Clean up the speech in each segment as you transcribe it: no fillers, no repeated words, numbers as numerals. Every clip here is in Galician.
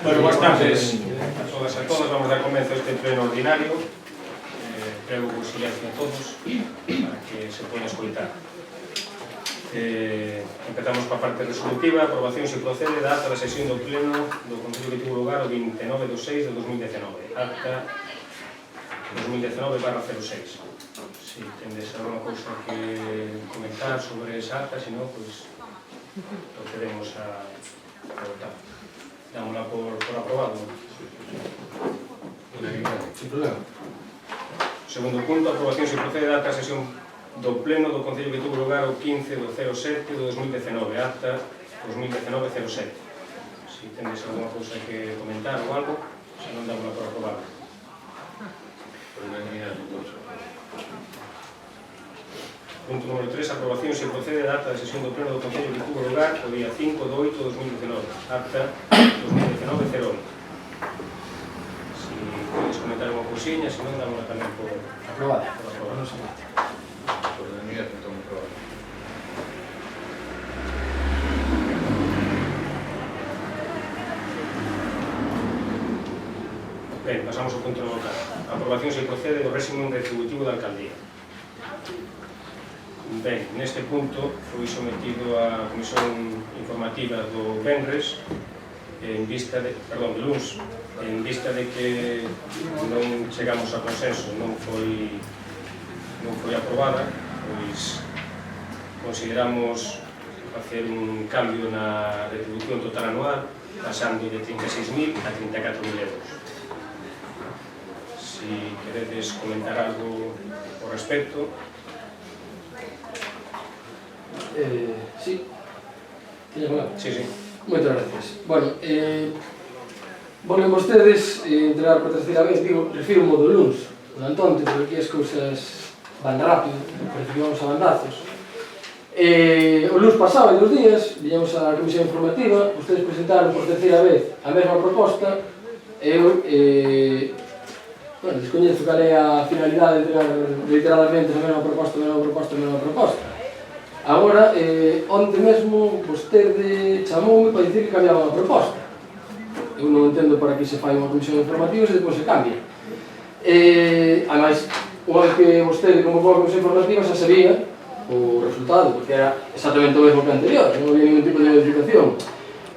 Bueno, boas tardes a todas e a todas. Vamos dar comezo a este pleno ordinario. Prego vos silencio a todos para que se poida escoitar. Empezamos coa parte resolutiva. Aprobación se procede da acta da sesión do pleno do Concello que tivo lugar o 29/6 de 2019. Acta 2019/06. Se tendes alguna cousa que comentar sobre esa acta, se non, pois procedemos a votar. Dámola por aprobado. Sin problema. Segundo punto, aprobación se procede da acta sesión do pleno do Concello que tuvo lugar o 15/07 de 2019, acta 2019/07. Se tendes alguna cousa que comentar ou algo, se non dámola por aprobado. Por unanimidade, entonces. Punto número 3, aprobación se procede da acta de sesión do pleno do Concello que tuvo lugar o día 5/8 de 2019, acta 2019/08. Se podes comentar unha cousiña, se non, dámola tamén por Aprobada. aprobado. Por unanimidade, entón, aprobada. Ben, pasamos ao punto número 4. Aprobación se procede do régimen retributivo da alcaldía. Ben, neste punto foi sometido á comisión informativa do Venres de luns, en vista de que non chegamos a consenso, non foi aprobada, pois consideramos facer un cambio na retribución total anual pasando de 36.000 a 34.000 euros. Si queredes comentar algo ao respecto. Sí. Teña falado? Sí, sí. Moitas gracias. Bueno, volven vostedes entregar por terceira vez, digo, refirmo do luns, do Antonte, porque aquí as cousas van rápido, parece que vamos a bandazos. O luns pasado, hai 2 días, viñamos á comisión informativa, vostedes presentaron por terceira vez a mesma proposta, e eu, bueno, descoñezo cal é a finalidade de entregar literalmente a mesma proposta. Agora, onte mesmo, vostede chamoume para dicir que cambiaba a proposta. Eu non entendo para que se fai unha comisión informativa se depois se cambia. Ademais, unha vez que vostede convocou a comisión informativa xa sabía o resultado, porque era exactamente o mesmo que anterior, non había ningún tipo de modificación.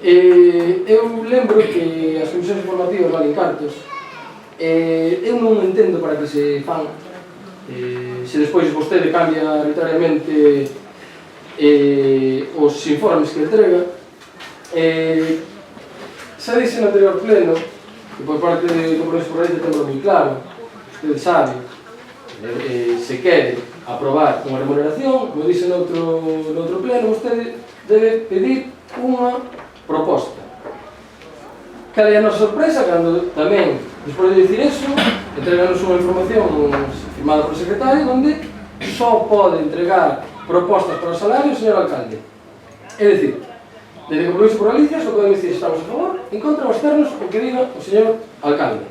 Eu lembro que as comisións informativas valen cartos. Eu non entendo para que se fan. Se despois vostede cambia arbitrariamente os informes que entrega. Xa dixen no anterior pleno que por parte do Compromiso por Lei temos moi claro, usted sabe, se quere aprobar unha remuneración, como dixen no outro pleno, vostede debe pedir unha proposta. Cal é a nosa sorpresa cando tamén, despois de dicir eso, entreganos unha información firmada por o secretario onde só pode entregar propostas para o salario, señor alcalde. É dicir, desde que Compromiso por Galicia só podemos dicir se estamos a favor, en contra ou externos o que diga o señor alcalde.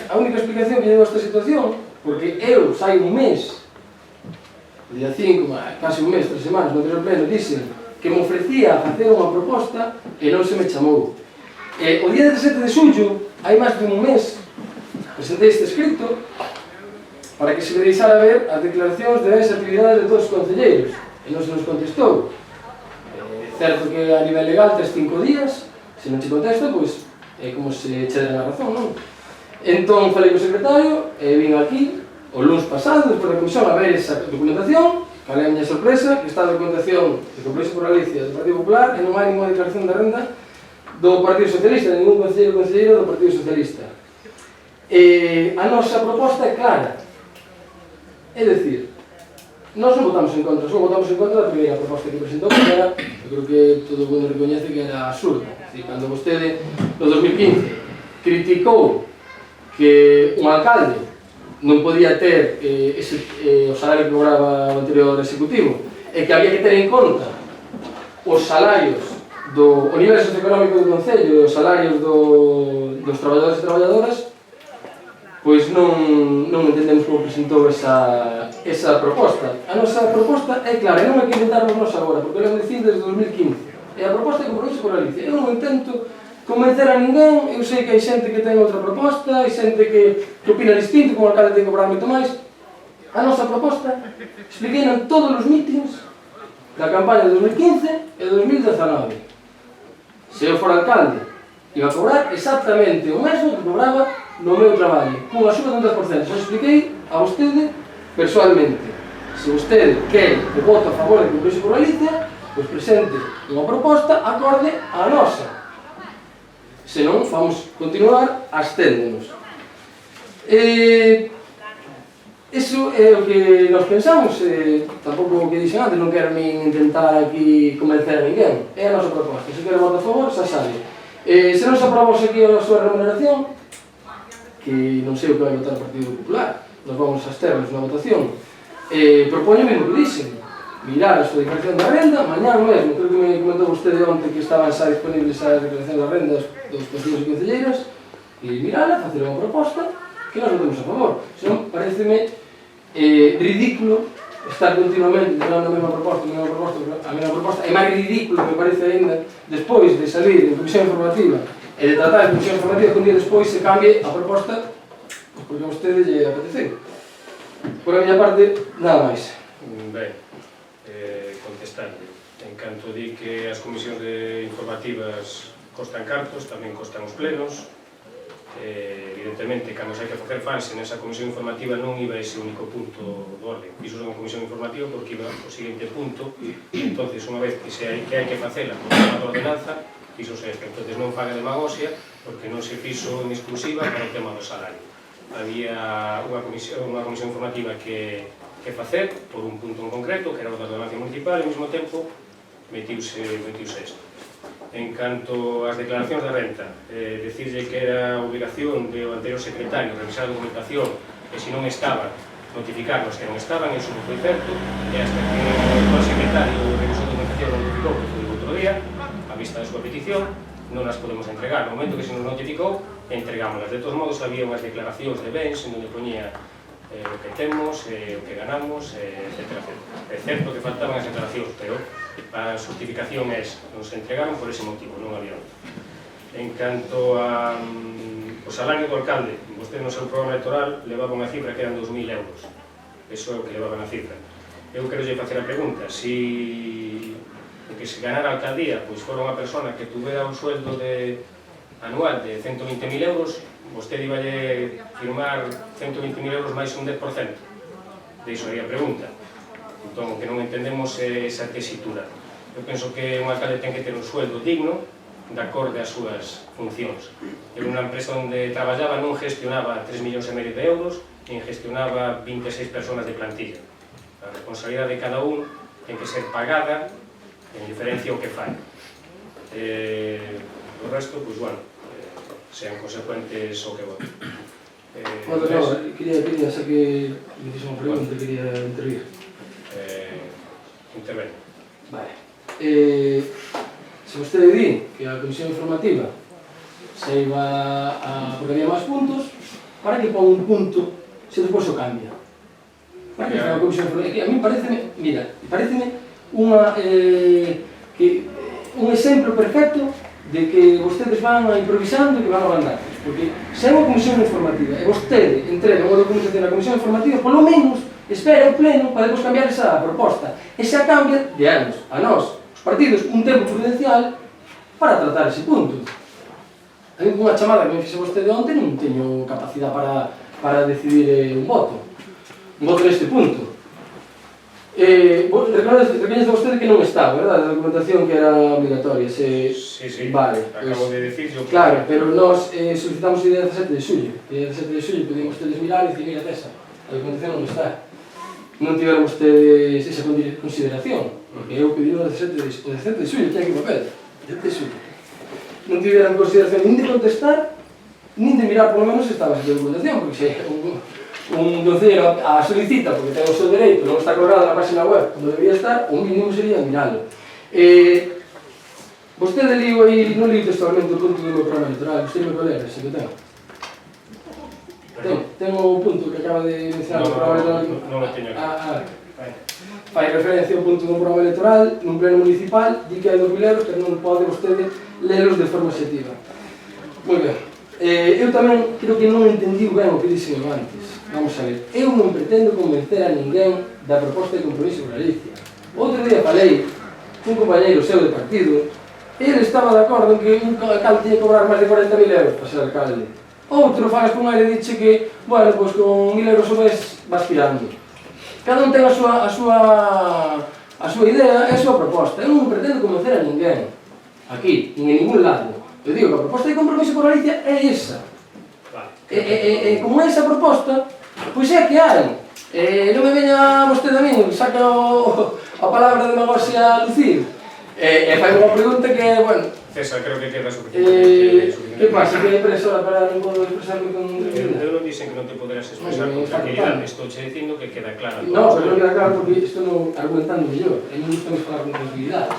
A única explicación que lle dou a esta situación, porque eu saio un mes, o día 5, casi un mes, 3 semanas, no anterior pleno, dixen que me ofrecía a facer unha proposta e non se me chamou. O día 17 de xullo, hai máis de un mes, presentei este escrito para que se me deixara ver as declaracións de as actividades de todos os concelleiros e non se nos contestou. Certo que a nivel legal tes 5 días, se non te contesta, pois é como se che den a razón, non? Entón falei co secretario e vin aquí o luns pasado, despois da comisión, a ver esa documentación. Cal é a miña sorpresa? Que está a documentación de Compromiso por Galicia do Partido Popular e non hai ninguna declaración de renda do Partido Socialista, ningún concelleiro do Partido Socialista. A nosa proposta é clara. É dicir, nós non votamos en contra, só votamos en contra da primeira proposta que presentou, que era, eu creo que todo o mundo recoñece que era absurda. É dicir, cando vostede, no 2015, criticou que un alcalde non podía ter o salario que cobraba o anterior executivo e que había que ter en conta os salarios o nivel socioeconómico do Concello e os salarios dos traballadores e traballadoras, pois non entendemos como presentou esa proposta. A nosa proposta é clara, e non é que inventarnos nós agora, porque lo dicir desde 2015. E a proposta de compromiso con Galicia. Eu non intento convencer a ninguén, eu sei que hai xente que ten outra proposta, hai xente que opina distinto, como o alcalde ten que cobrar moito máis. A nosa proposta expliquei en todos os mítings da campaña de 2015 e de 2019. Se eu fora alcalde, iba a cobrar exactamente o mesmo que cobraba no meu traballo, cunha suba de 10%. Xa expliquei a vostede persoalmente. Se vostede quer o voto a favor de compromiso con Galicia, pois presente unha proposta acorde á nosa. Se non, vamos continuar absténdonos. Iso é o que nos pensamos, tampouco o que dixen antes, non quero nin intentar aquí convencer a ninguén. É a nosa proposta. Se quero voto a favor, xa sabe. Se non se aprobamos aquí a súa remuneración, que non sei o que vai votar o Partido Popular, nos vamos a absternos na votación, propoño mesmo que dixen, mirar a súa declaración da renda, mañán mesmo, creo que me comentou vostede onte que estaban xa disponibles a declaración da renda dos concellos e concelleiras, e mirala, facer unha proposta que nós votemos a favor. Senón, pareceme ridículo estar continuamente dando a mesma proposta, a mesma proposta, é máis ridículo, me parece ainda, despois de salir en comisión informativa e de tratar en comisión informativa que un día despois se cambie a proposta porque a vostede lle apeteceu. Por a miña parte, nada máis. Ben, contestarle. En canto di que as comisións informativas costan cartos, tamén costan os plenos. Evidentemente, cando se hai que facer fanse nesa comisión informativa non iba ese único punto do orden. Iso é unha comisión informativa porque iba o seguinte punto e entonces unha vez que hai que facela por tema da ordenanza, iso se este. Entonces non faga demagogia porque non se fixo en exclusiva para o tema do salario. Había unha comisión informativa que facer por un punto en concreto, que era o da ordenanza municipal, e ao mesmo tempo metiuse isto. En canto ás declaracións da renta, decirlle que era obligación do anterior secretario revisar a documentación e se non estaba, notificarnos que non estaban, iso non foi certo, e hasta que o secretario revisou a documentación non notificou, que foi outro día, a vista da súa petición, non as podemos entregar. No momento que se nos notificou, entregámolas. De todos modos, había unhas declaracións de bens en onde poñía o que temos, o que ganamos, etc. É certo que faltaban as declaracións, pero a justificación é esa. Non se entregaron por ese motivo, non había outro. En canto ao salario do alcalde, vostede no seu programa electoral levaba unha cifra que eran 2.000 euros. Eso é o que levaban a cifra. Eu quero lle facer a pregunta, se o que se ganara a alcaldía pois fora unha persona que tuvera un sueldo anual de 120.000 euros, vostede iba a firmar 120.000 euros máis un 10%. De iso aí a pregunta. Entón, o que non entendemos é esa tesitura. Eu penso que un alcalde ten que ter un sueldo digno de acorde ás súas funcións. Eu unha empresa onde traballaba non gestionaba 3,5 millóns de euros, nin gestionaba 26 personas de plantilla. A responsabilidade de cada un ten que ser pagada en diferencia ao que fai. O resto, pois, bueno, sean consecuentes o que voten. Quería, xa que me dixo unha pregunta, quería intervir. Intervengo. Vale. Se vostede di que a comisión informativa se iba porque había máis puntos, para que pon un punto se despois o cambia? Para que fa a comisión informativa? A mí pareceme, mira, pareceme un exemplo perfecto de que vostedes van improvisando e que van a mandar. Porque se é unha comisión informativa e vostede entrega unha documentación na comisión informativa, polo menos espera o pleno para depois cambiar esa proposta. E xa cambia de anos a nós, os partidos, un tempo prudencial para tratar ese punto. A mí, unha chamada que me fixe vostede onte, non teño capacidade para decidir un voto neste punto. Recoñece vostede que non está, verdad? A documentación que era obligatoria. Sí, vale, acabo de decir yo. Claro, pero nós solicitamos o día 17 de xullo. O día 17 de xullo podían vostedes mirar e dicir, mira, Tessa, a documentación non está. Non tiveron vostedes esa consideración, porque eu pedi o 17 de xullo, que hai aquí papel, 17 de xullo. Non tiveron consideración nin de contestar, nin de mirar por lo menos se estaba esa documentación, porque se un concelleiro a solicita porque ten o seu dereito, non está colgado na página web onde debería estar, o mínimo sería miralo. Vostede liu aí, non liu textualmente o punto do meu programa electoral, vostede me colera, se que ten. Ten o punto que acaba de mencionar o programa electoral. Non o teño aquí. A Fai referencia ao punto dun programa electoral nun pleno municipal, di que hai 2.000 euros, pero non pode vostede lelos de forma exceptiva. Moi ben. Eu tamén creo que non entendiu ben o que dixen antes. Vamos a ver, eu non pretendo convencer a ninguén da proposta de compromiso por Galicia. Outro día falei un compañeiro seu de partido, ele estaba de acordo en que un alcalde tiña que cobrar máis de 40.000 euros para ser alcalde. Outro falas con ele e dixe que, bueno, pois con 1.000 euros o mes vas tirando. Cada un ten a súa idea e a súa proposta. Eu non pretendo convencer a ninguén, aquí, nin en ningún lado. Eu digo que a proposta de compromiso por Galicia é esa. E como é esa proposta, pois é que hai. Non me veña vostede a min, saca a palabra de demagogia a lucir. E fai unha pregunta que, bueno... César, creo que queda suficiente. Que pasa? Que é impresora para non podo expresarme con tranquilidade? Eu non dixen que non te poderás expresar con tranquilidade, estou che dicindo que queda clara. No, pero non queda claro porque estou argumentando mellor. A mí non gusta falar con tranquilidade.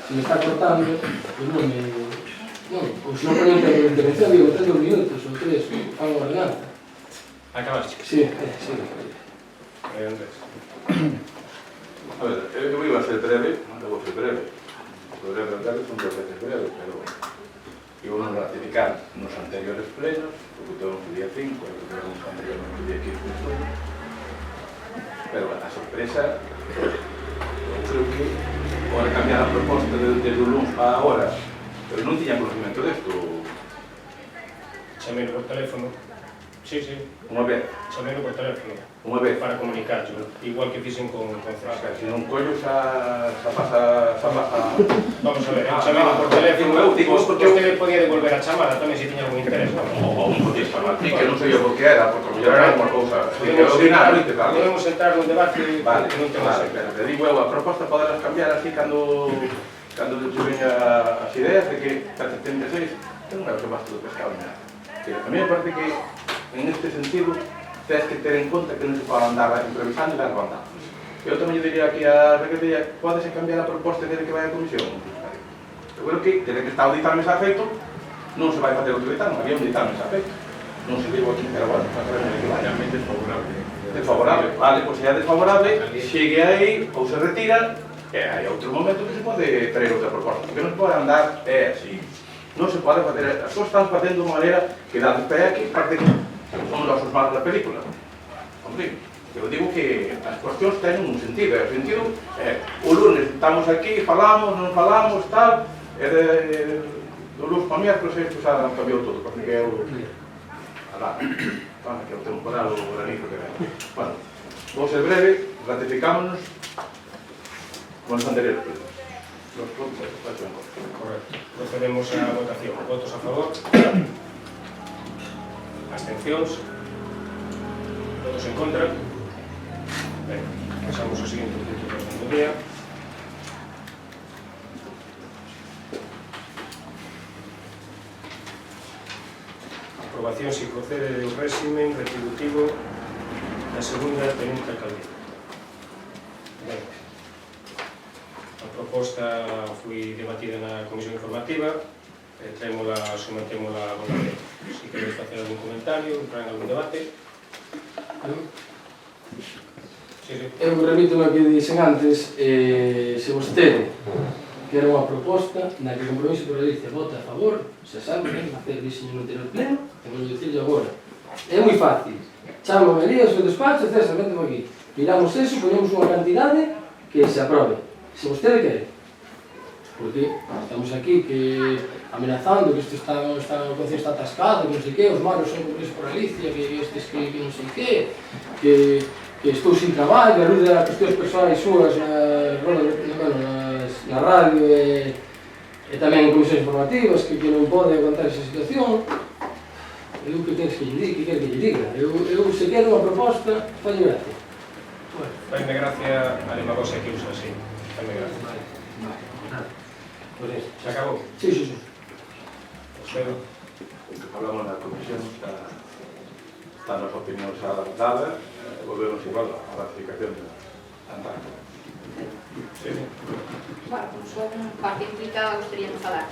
Se me está cortando, pues non me... Non, ou se non poño en intervención, digo, 3 minutos ou 3, fago a garganta. Acabaste? Sí, sí. Andrés. A ver, eu iba a ser breve, non vou ser breve. Os breve alcaldes son 2 veces breves, pero iba a ratificar nos anteriores plenos, o que temos o día 5, o que temos anteriormente o día 15 de junio. Pero a sorpresa, eu creo que pode cambiar a proposta desde o lunes para agora, pero non tiña conocimiento desto. Chameno por teléfono. Sí. Unha vez. Chameno por teléfono. Unha vez. Para comunicarlo, igual que fixen con César. Se non collo xa pasa... Vamos a ver, chameno por teléfono, porque usted podía devolver a chamada tamén se tiña algún interés. O podía chamar ti, que non sei o que era, porque mellor era unha cousa. Podemos entrar nun debate que non temos pero te digo eu, a proposta poderás cambiar así cando te veña as ideas de que 76 non é o que máis todo pescado nada. A mí me parece que en este sentido tens que ter en conta que non se pode andar improvisando e dar bandazos. Eu tamén diría aquí a Reguetilla, podese cambiar a proposta desde que vai a comisión. Eu creo que, desde que está o ditame xa feito, non se vai facer outro ditame, había un ditame xa feito. Non se digo aquí, pero bueno, para saber que vai. Realmente desfavorable. Desfavorable, vale, pois se é desfavorable, chegue aí ou se retira, e hai outro momento que se pode traer outra proposta, porque non se pode andar así. Non se pode facer, as cousas están facendo de unha maneira que dá de pé aquí, parece que son os malos da película. Hombre, eu digo que as cuestións teñen un sentido, e o sentido é, o lunes estamos aquí, falamos, non falamos, tal, e do luz para miércoles isto xa cambiou todo, porque é o... Alá, que é o temporal, o granizo que ven. Bueno, vou ser breve, ratificámonos con os anteriores plenos. Los puntos, correcto. Procedemos a votación. Votos a favor. Abstencións. Votos en contra. Ben, pasamos ao seguinte punto do día. Aprobación si procede do régimen retributivo da segunda tenente alcaldía. Ben, a proposta foi debatida na comisión informativa, sometémola a votación. Se queres facer algún comentario, entrar en algún debate. Eu remito no que dixen antes, se vostede quere unha proposta na que o compromiso por Galicia vota a favor, se sabe que facer diseño no interior pleno, temos de dicirlo agora. É moi fácil. Chamo ali ao seu despacho, César, vente por aquí. Miramos eso, ponemos unha cantidade que se aprobe. Se vostede quere. Porque estamos aquí que amenazando que isto está, o Concello está atascado, que non sei que, os malos son compromisos por Galicia, que estes que non sei que estou sin traballo, a luz das cuestións persoais súas na radio e tamén en comisións informativas que non pode aguantar esa situación. Eu que queres que lle diga, que quere que lle diga? Eu se quero unha proposta, falle gracia. Faime gracia a demagogia que usa así. Faime gracia. Se acabou? Sí. Espero. o que falamos na comisión está nas opinións adaptadas, volvemos igual a ratificación de andar. Bueno, pues unha parte implicada gostaríamos falar.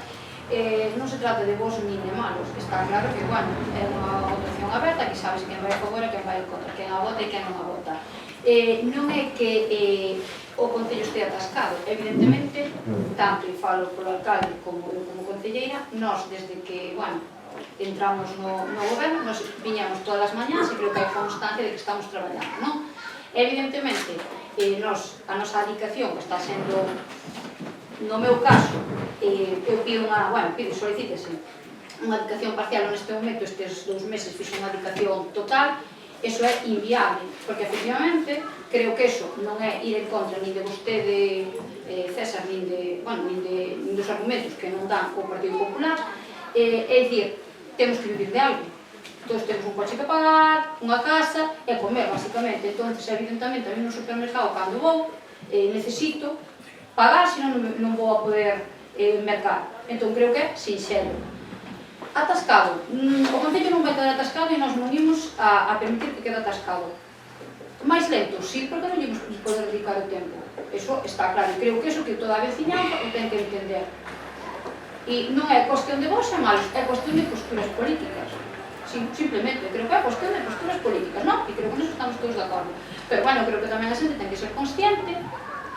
Non se trata de vos nin de malos, está claro que, bueno, é unha votación aberta, que sabes quen vai a favor e quen vai en contra, quen a vota e quen non a vota. Non é que o Concello este atascado, evidentemente, tanto e falo polo alcalde como concelleira, nós desde que, bueno, entramos no goberno, nos viñamos todas as mañás e creo que hai constancia de que estamos traballando, non? Evidentemente, a nosa adicación que está sendo, no meu caso, eu pido solicítese unha adicación parcial neste momento, estes 2 meses fixo unha adicación total, eso é inviable, porque efectivamente creo que eso non é ir en contra nin de vostede, César, nin dos argumentos que non dan o Partido Popular, é dicir, temos que vivir de algo. Todos temos un coche que pagar, unha casa e comer, basicamente. Entonces, evidentemente, a mí no supermercado, cando vou, necesito pagar, senón non vou a poder mercar. Entón, creo que é sinxelo. Atascado. O Concello non vai quedar atascado e nós non imos a permitir que quede atascado. Mais lento, sí, porque non imos poder dedicar o tempo. Eso está claro. Creo que eso que toda a veciñanza o ten que entender. E non é cuestión de vos e malos, é cuestión de posturas políticas. Simplemente, creo que é cuestión de posturas políticas, non? E creo que nos estamos todos de acordo. Pero, bueno, creo que tamén a xente ten que ser consciente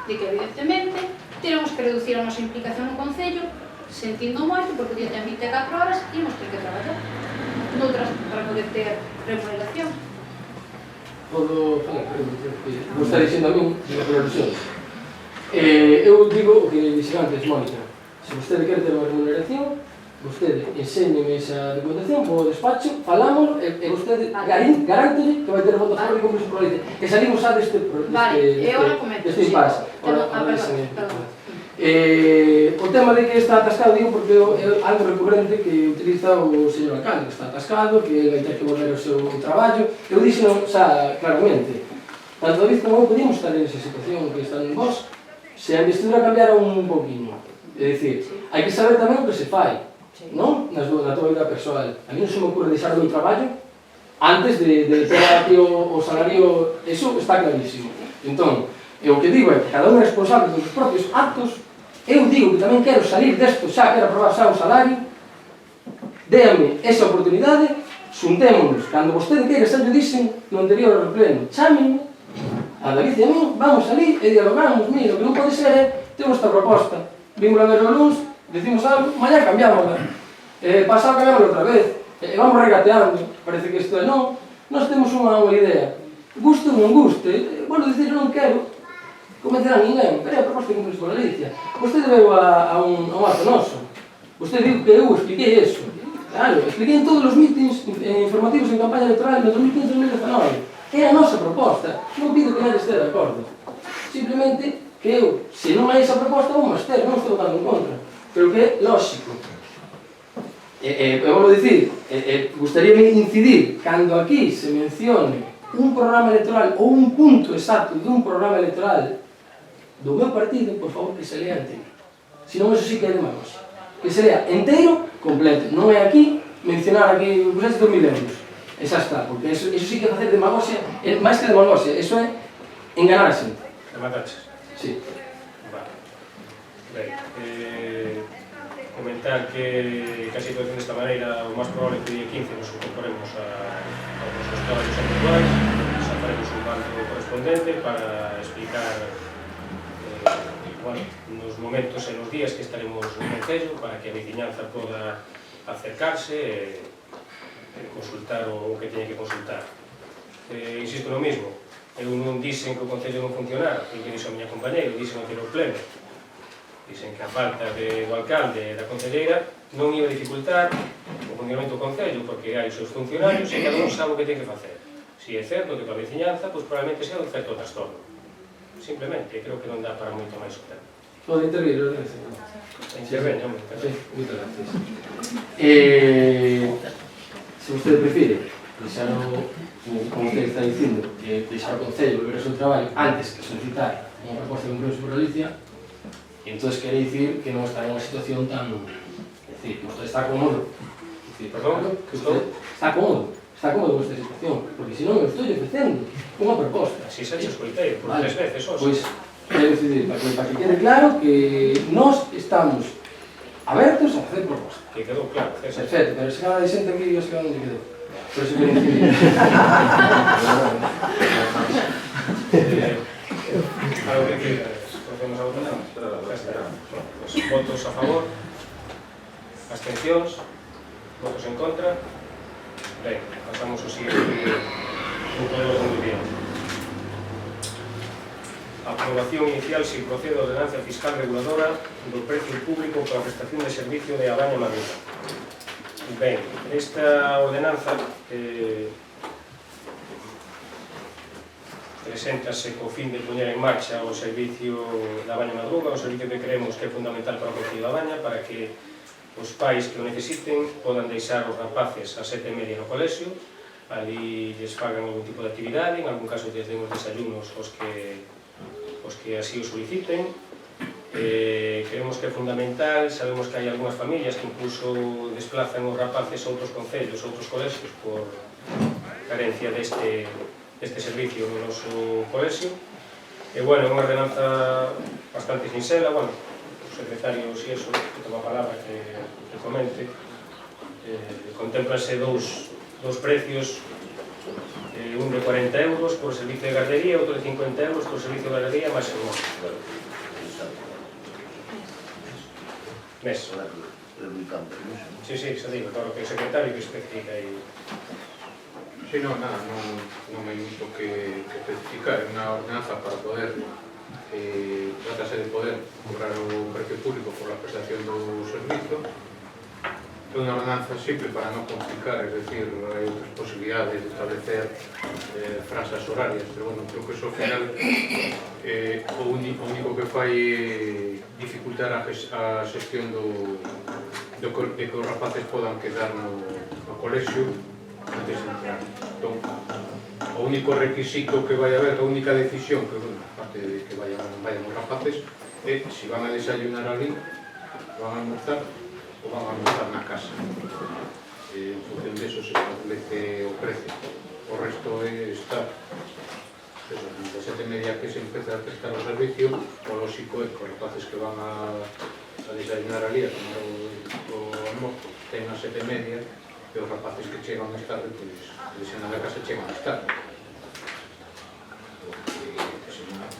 de que, evidentemente, teremos que reducir a nosa implicación no Concello, sentindo moito, porque o día ten 24 horas e imos ter que traballar noutras para poder ter remuneración. Vou estar dixendo a min de revolucións. Eu digo o que dixen antes, Mónica. Se vostede quer ter unha remuneración, vostede enséñeme esa documentación, vou ao despacho, falámoslo e vostede garántole que vai ter voto a favor e cumpre por lei. Que salimos xa deste impasse. O tema de que está atascado, digo, porque é algo recurrente que utiliza o señor alcalde, que está atascado, que vai ter que volver ao seu traballo. Eu dixo xa claramente, tanto David como eu podíamos estar en esa situación que están vos, se a investidura cambiara un poquinho. É dicir, hai que saber tamén o que se fai, non? Na tua vida persoal. A mí non se me ocurre deixar o meu traballo antes de ter aquí o salario, eso está clarísimo. Entón, o que digo é que cada un é responsable dos propios actos. Eu digo que tamén quero salir desto, xa quero aprobar xa o salario, déame esa oportunidade, xuntémonos, cando vostede queira, xa lle dixen no anterior pleno, chámenme a David e a mí, vamos ali e dialogamos, mira, o que non pode ser é, temos esta proposta, vimos a ver o luns, decimos algo, mañá cambiámosla, pasado cambiámosla outra vez, vamos regateando, parece que isto é non, nós temos unha idea, guste ou non guste, bueno, dicir, eu non quero convencer a ninguén, pero é a proposta que cumples con a Galicia. Vostede veu a un acto noso, vostede digo que eu expliquei eso, claro, expliquei en todos os mítins informativos en campaña electoral no 2015-2019, era a nosa proposta, non pido que nadie estea de acordo, simplemente que eu, se non hai esa proposta, vou máis ter, non estou votando en contra, pero que é lógico. Eu vou dicir, gustaríame incidir, cando aquí se mencione un programa electoral ou un punto exacto dun programa electoral do meu partido, por favor, que se lea inteiro. Se non, eso sí que é demagogia. Que se lea inteiro, completo. Non é aquí, mencionar aquí, pues, 2.000 euros. E xa está, porque eso sí que é facer demagogia, máis que demagogia, eso é enganar a xente. Remataches? Sí. Vale. Ben, comentar que a situación desta maneira, o máis probable é que o día 15 nos incorporemos aos estados habituais, xa faremos un banco correspondente para explicar nos momentos e nos días que estaremos no Concello para que a veciñanza poda acercarse e consultar o que teña que consultar. Insisto no mismo, eu non dixen que o Concello non funcionara, foi o que dixo a miña compañeira, dixen aquilo pleno. Dixen que a falta do alcalde e da concelleira non iba a dificultar o funcionamento do Concello porque hai os seus funcionarios e cada un sabe o que ten que facer. Si é certo que para a veciñanza, pois probablemente sea un certo trastorno. Simplemente, creo que non dá para moito máis o tempo. Pode intervir, non é? Interveño, hombre. Sí, moitas gracias. Se vostede prefire deixar como usted está dicindo, deixar o Concello volver ao seu traballo antes que solicitar unha proposta de compromiso por Galicia, entón quere dicir que non está en unha situación tan... É dicir, que usted está cómodo. Perdón? Que usted está cómodo nesta situación, porque senón eu estou ofrecendo unha proposta. Si xa te escoitei, por 3 veces, os. Pois, quero decidir, para que quede claro que nós estamos abertos a facer propostas. Que quedou claro, César. Perfecto, pero se cada xente aquí eu sei onde quedou. Por eso quero decidir. Algo que decir, procedemos a votación. Pues, votos a favor, abstencións, votos en contra. Ben, pasamos ao siguiente punto de orden do día. Aprobación inicial sin procede a ordenanza fiscal reguladora do precio público para a prestación de servicio de Abaña Madruga. Ben, esta ordenanza preséntase co fin de poñer en marcha o servicio da Abaña Madruga, o servicio que creemos que é fundamental para o Concello da Abaña, para que os pais que o necesiten podan deixar os rapaces a 7:30 no colexio, ali lles fagan algún tipo de actividade, en algún caso lles den os desayunos os que así o soliciten. Creemos que é fundamental, sabemos que hai algunhas familias que incluso desplazan os rapaces a outros concellos, a outros colexios por carencia deste servicio no noso colexio. E, bueno, é unha ordenanza bastante sincera, bueno, o secretario, si eso, que toma a palabra, que comente. Contemplanse dous precios, un de 40 euros por servicio de gardería, outro de 50 euros por servicio de gardería, máis en mes. Sí, xa digo, claro que o secretario que especifica aí. Sí, non hai moito que especificar, é unha ordenanza para poder tratase de poder cobrar o precio público por la prestación do servicio. É unha ordenanza simple para non complicar, é dicir, hai outras posibilidades de establecer franxas horarias, pero, bueno, creo que iso ao final o único que fai dificultar a xestión de que os rapaces podan quedar no colexio antes de entrar. Entón, o único requisito que vai haber, a única decisión que, bueno, aparte de que vayan os rapaces, é se van a desayunar ali, van a almorzar ou van a almorzar na casa. En función de eso se establece o precio. O resto é estar de 7:30 que se empeza a prestar o servicio, o lógico é que os rapaces que van a desayunar ali, a tomar o almozo, ten a 7:30, e os rapaces que chegan máis tarde, pois, desayunar a casa chegan máis tarde.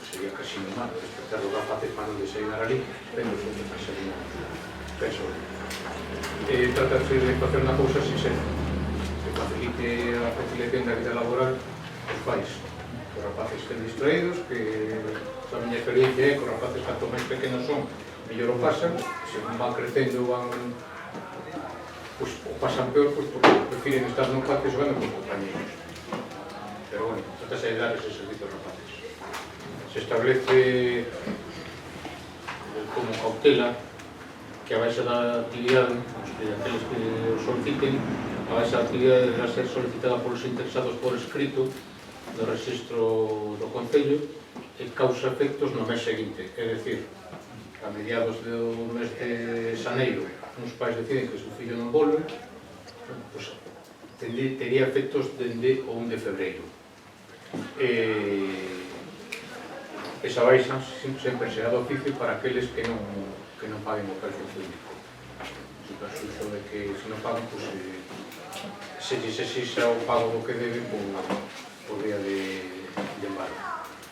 Sería casi normal despertar os rapaces para non desayunar ali, pero son de desayunar. Penso. Tratarse de facer unha cousa sincera, que facilite a conciliación da vida laboral aos pais. Os rapaces estén distraídos, que a miña experiencia é que os rapaces canto máis pequenos son, mellor o pasan, se van crecendo van o pasan peor porque prefiren estar no patio xogando con compañeros. Pero, bueno, tratase de dar ese servicio aos rapaces. Se establece como cautela que a baixa da actividade, aqueles que o soliciten, a baixa da actividade deberá ser solicitada polos interesados por escrito do registro do Concello e causa efectos no mes seguinte, é dicir, a mediados do mes de xaneiro, uns pais deciden que o seu fillo non volve, pois tería efectos dende o 1 de febreiro. Esa baixa sempre será de oficio para aqueles que non paguen o precio público. Se caso iso de que se non pagan, pois se lles exixa o pago do que deben por vía de embargo,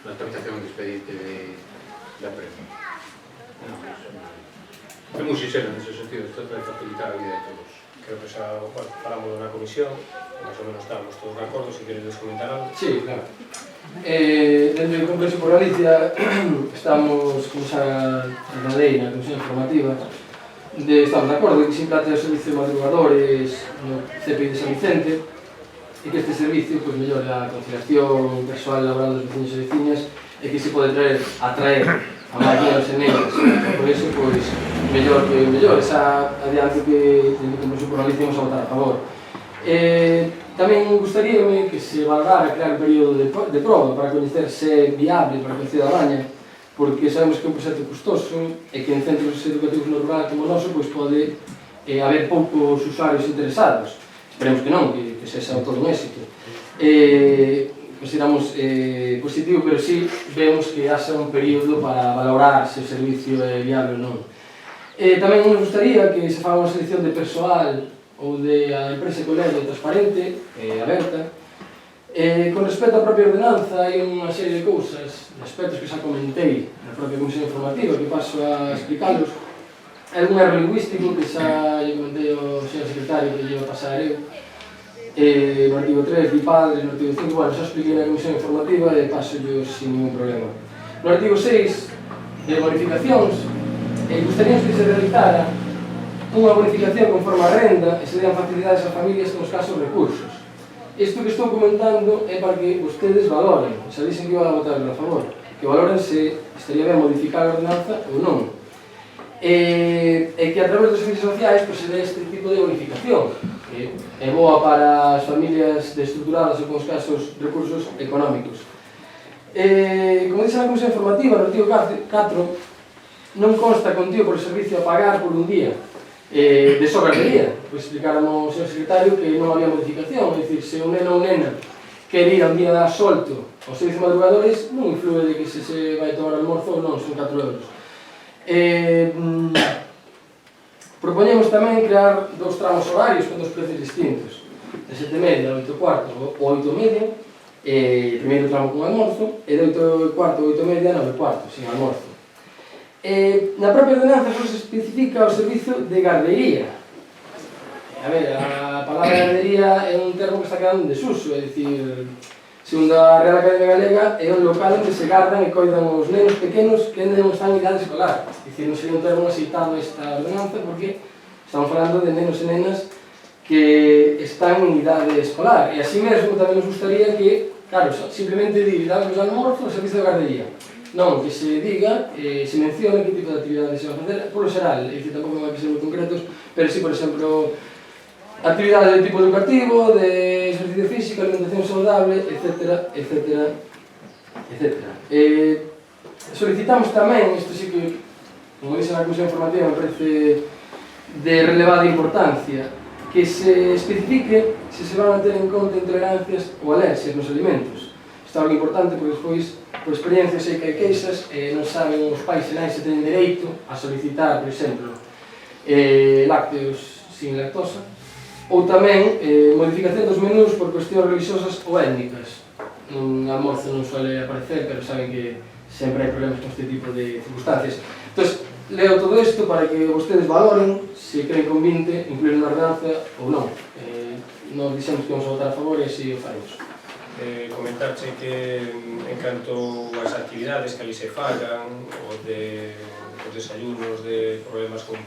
na tramitación de expediente de aprecio. É moi sincero nese sentido, trata de facilitar a vida de todos. Creo que xa falamos na comisión, máis ou menos estamos todos de acordo, se queredes comentar algo. Sí, claro. Dentro do Congreso por Galicia estamos, como xa na lei, na Comisión Informativa, estamos de acordo que se implante o servicio de madrugadores no CPI de San Vicente e que este servicio mellore a conciliación persoal laboral dos veciños e veciñas e que se pode atraer a máquinas e nenas. Por iso, mellor que mellor. Esa adiante que dentro do Congreso por Galicia vamos a votar a favor. Tamén gustaríame que se valorara crear un período de proba para coñecer se é viable para a Concello da Abaña, porque sabemos que é un proxecto custoso e que en centros educativos no rural como o noso pode haber poucos usuarios interesados. Esperemos que non, que sexa todo un éxito. Consideramos positivo, pero sí vemos que haxa un período para valorar se o servicio é viable ou non. Tamén nos gustaría que se faga unha selección de persoal ou de a empresa que o leve transparente, aberta, Con respecto á propia ordenanza, hai unha serie de cousas, de aspectos que xa comentei na propia comisión informativa, que paso a explicalos. Hai un erro lingüístico que xa lle comentei ao señor secretario que lle iba a pasar eu. No artigo 3 di padre, no artigo 5, bueno, xa expliquei na comisión informativa e paso yo sin ningún problema. No artigo 6, de bonificacións, gustaríamos que se realizara unha bonificación conforme a renda e se dean facilidades ás familias con escasos recursos. Isto que estou comentando é para que vostedes valoren, xa dixen que iban a votar a favor, que valoren se estaría ben modificar a ordenanza ou non. E que a través dos servicios sociais se dé este tipo de bonificación, que é boa para as familias destructuradas ou con escasos recursos económicos. Como dixe na comisión informativa, no artigo 4, non consta contido por servicio a pagar por un día de sobrarrería. Pois explicáramos ao señor secretario que non había modificación, é dicir, se un neno ou nena quer ir a un día solto aos servicios madrugadores, non influe de que se vai tomar almorzo ou non, son 4 euros. Propoñemos tamén crear 2 tramos horarios con 2 precios distintos, de 7:30 a 8:15 ou 8:30, primeiro tramo con almorzo, e de 8:15 ou 8:30 a 9:15, sin almorzo. Na propia ordenanza só se especifica o servicio de gardería. A ver, a palabra gardería é un termo que está quedando en desuso, é dicir, segundo a Real Academia Galega, é un local onde se gardan e coidan os nenos pequenos que non están en idade escolar. É dicir, non sería un termo aceitado esta ordenanza porque estamos falando de nenos e nenas que están en idade escolar. E así mesmo tamén nos gustaría que, claro, simplemente damos almorzo o servicio de gardería. Non, que se diga, se mencione que tipo de actividades se van a facer, por lo xeral, é dicir, tampouco non hai que ser moi concretos, pero sí, por exemplo, actividades de tipo educativo, de exercicio físico, alimentación saludable, etc. Solicitamos tamén, isto sí que, como dixe na comisión informativa, me parece de relevada importancia, que se especifique se se van a ter en conta intolerancias ou alerxias nos alimentos. Isto é algo importante porque despois, por experiencia, sei que hai queixas e non saben os pais e nais se teñen dereito a solicitar, por exemplo, lácteos sin lactosa, ou tamén modificación dos menús por cuestións religiosas ou étnicas. Un almorzo non suele aparecer, pero saben que sempre hai problemas con este tipo de circunstancias. Entón, leo todo isto para que vostedes valoren se creen convinte incluir na ordenanza ou non. Nos dixemos que vamos a votar a favor e así o faremos. Comentarche que en canto ás actividades que ali se fagan, os desayunos de problemas con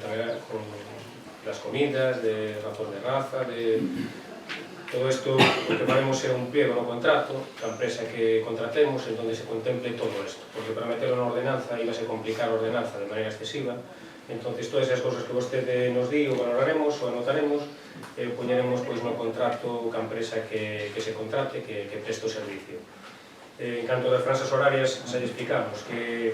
las comidas, de razón de raza, de todo isto, o que faremos é un pliego no contrato da empresa que contratemos en donde se contemple todo isto, porque para meterlo na ordenanza iba a se complicar a ordenanza de maneira excesiva. Entonces, todas esas cousas que vostede nos di o valoraremos ou anotaremos, poñeremos no contrato ca empresa que se contrate, que preste o servicio. En canto das franxas horarias, xa lle explicamos que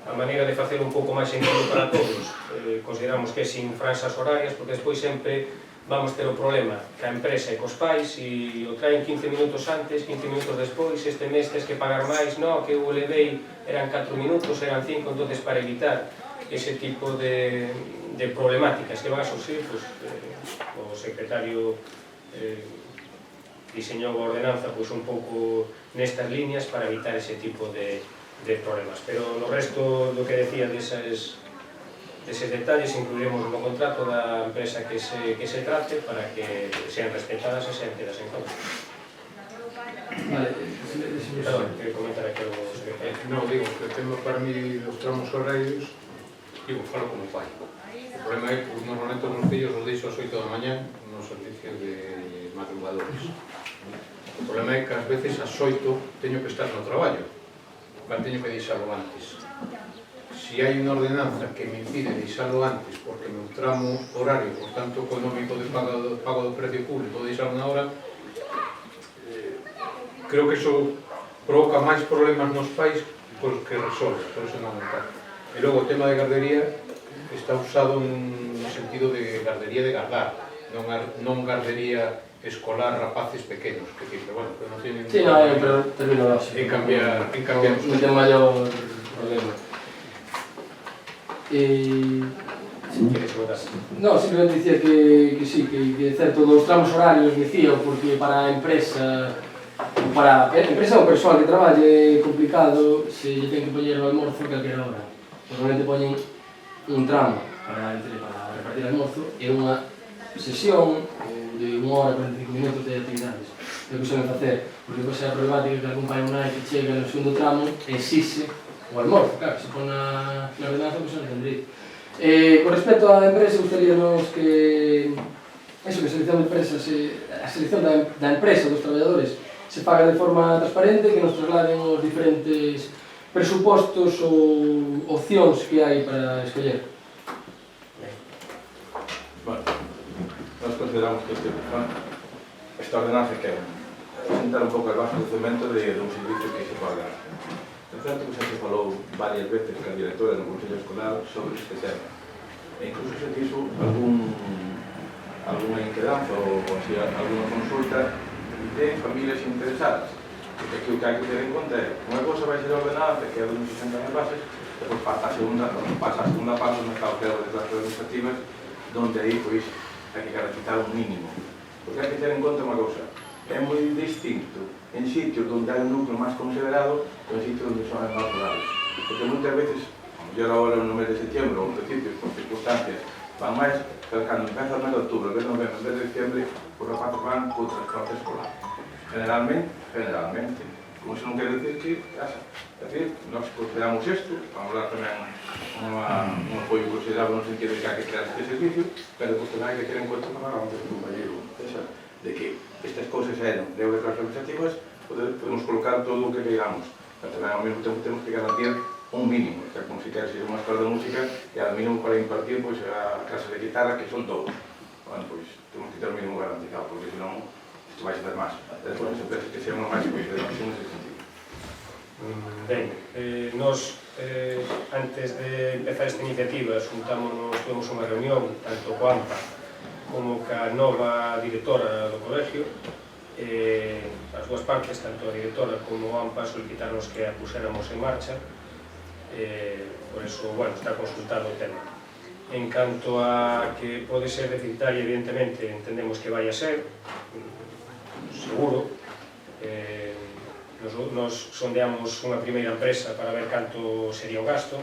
a maneira de facer un pouco máis sentido para todos, consideramos que sin franxas horarias, porque despois sempre vamos ter o problema que a empresa e cos pais, e o traen 15 minutos antes, 15 minutos despois, este mes tens que pagar máis, no, que eu levei eran 4 minutos, eran 5, entonces para evitar ese tipo de problemáticas que van a surgir, o secretario diseñou a ordenanza un pouco nestas líneas para evitar ese tipo de problemas. Pero no resto do que decía deses detalles incluiremos no contrato da empresa que se trate para que sean respetadas e sean tenidas en conta. Vale, Perdón, que comentar aquí algo do secretario. Non, digo que o tema para mí dos tramos horarios, digo, falo como pai. O problema é que normalmente os meus fillos os deixo ás 8 da mañá no servicio de madrugadores. O problema é que ás veces ás 8 teño que estar no traballo, teño que deixalo antes. Si hai unha ordenanza que me impide deixalo antes porque no tramo horario, por tanto económico de pago do precio público, deixalo na hora, creo que iso provoca máis problemas nos pais que resolve, por eso non está. E logo o tema de gardería está usado no sentido de gardería de gardar, non gardería escolar rapaces pequenos, que tipo, bueno, que non tienen... Sí, no, pero termino así. En cambiar... Non ten maior problema. Sí, queres votar? No, simplemente dicía que sí, que certo dos tramos horarios dicía, porque para a empresa ou persoal que traballe é complicado se lle ten que poñer o almorzo a calquera hora. Normalmente poñen un tramo para repartir almorzo e unha sesión de 1 hora e 45 minutos de actividades. É o que suelen facer, porque depois é a problemática que algún pai ou nai que chega no segundo tramo exixe o almorzo, claro, se pon na ordenanza, pois non tendría. Con respecto á empresa, gustaríanos que a selección de empresas, a selección da empresa dos traballadores se faga de forma transparente, que nos trasladen os diferentes presupostos ou opcións que hai para escoller. Bueno, nós consideramos que esta ordenanza que sentar un pouco abaixo do cemento de un servicio que se pode dar. É certo que se falou varias veces que a directora do Consello Escolar sobre este tema. E incluso se fixo alguna inquedanza ou así, alguna consulta de familias interesadas. Porque aquí o que hai que ter en conta é unha cosa vai ser ordenada, que é de 60.000 bases, depois pasa a segunda parte do mercado que é de clases administrativas, donde aí pois hai que garantizar un mínimo. Porque hai que ter en conta unha cosa, é moi distinto en sitios onde hai un núcleo máis considerado que en sitios onde son máis rurales. Porque moitas veces, a mellor agora no mes de setembro ou en principio, por circunstancias, van máis, pero cando empeza o mes de outubro, en vez de novembro, en vez de diciembre, os rapaces van co transporte escolar. Generalmente, como se non quer dicir que casa. É dicir, nós consideramos isto, vamos dar tamén un apoio considerable no sentido de que hai que crear este servicio, pero depois tamén hai que ter en conta como era antes o compañeiro César, de que estas cousas eran de clases administrativas, podemos colocar todo o que queiramos, pero tamén ao mesmo tempo temos que garantir un mínimo, que como se quer ser unha escola de música, e ao mínimo para impartir pois, a clase de guitarra, que son todos. Bueno, pois temos que ter o mínimo garantizado, porque senón isto vai ser máis. Despois as empresas que sean máis pois de máis nese sentido. Ben, nos antes de empezar esta iniciativa tuvemos unha reunión tanto co AMPA como ca nova directora do colegio. As dúas partes, tanto a directora como o AMPA, solicitaronnos que a puséramos en marcha, por eso, bueno, está consultado o tema. En canto a que pode ser deficitaria, evidentemente, entendemos que vai a ser, seguro. Nos sondeamos unha primeira empresa para ver canto sería o gasto.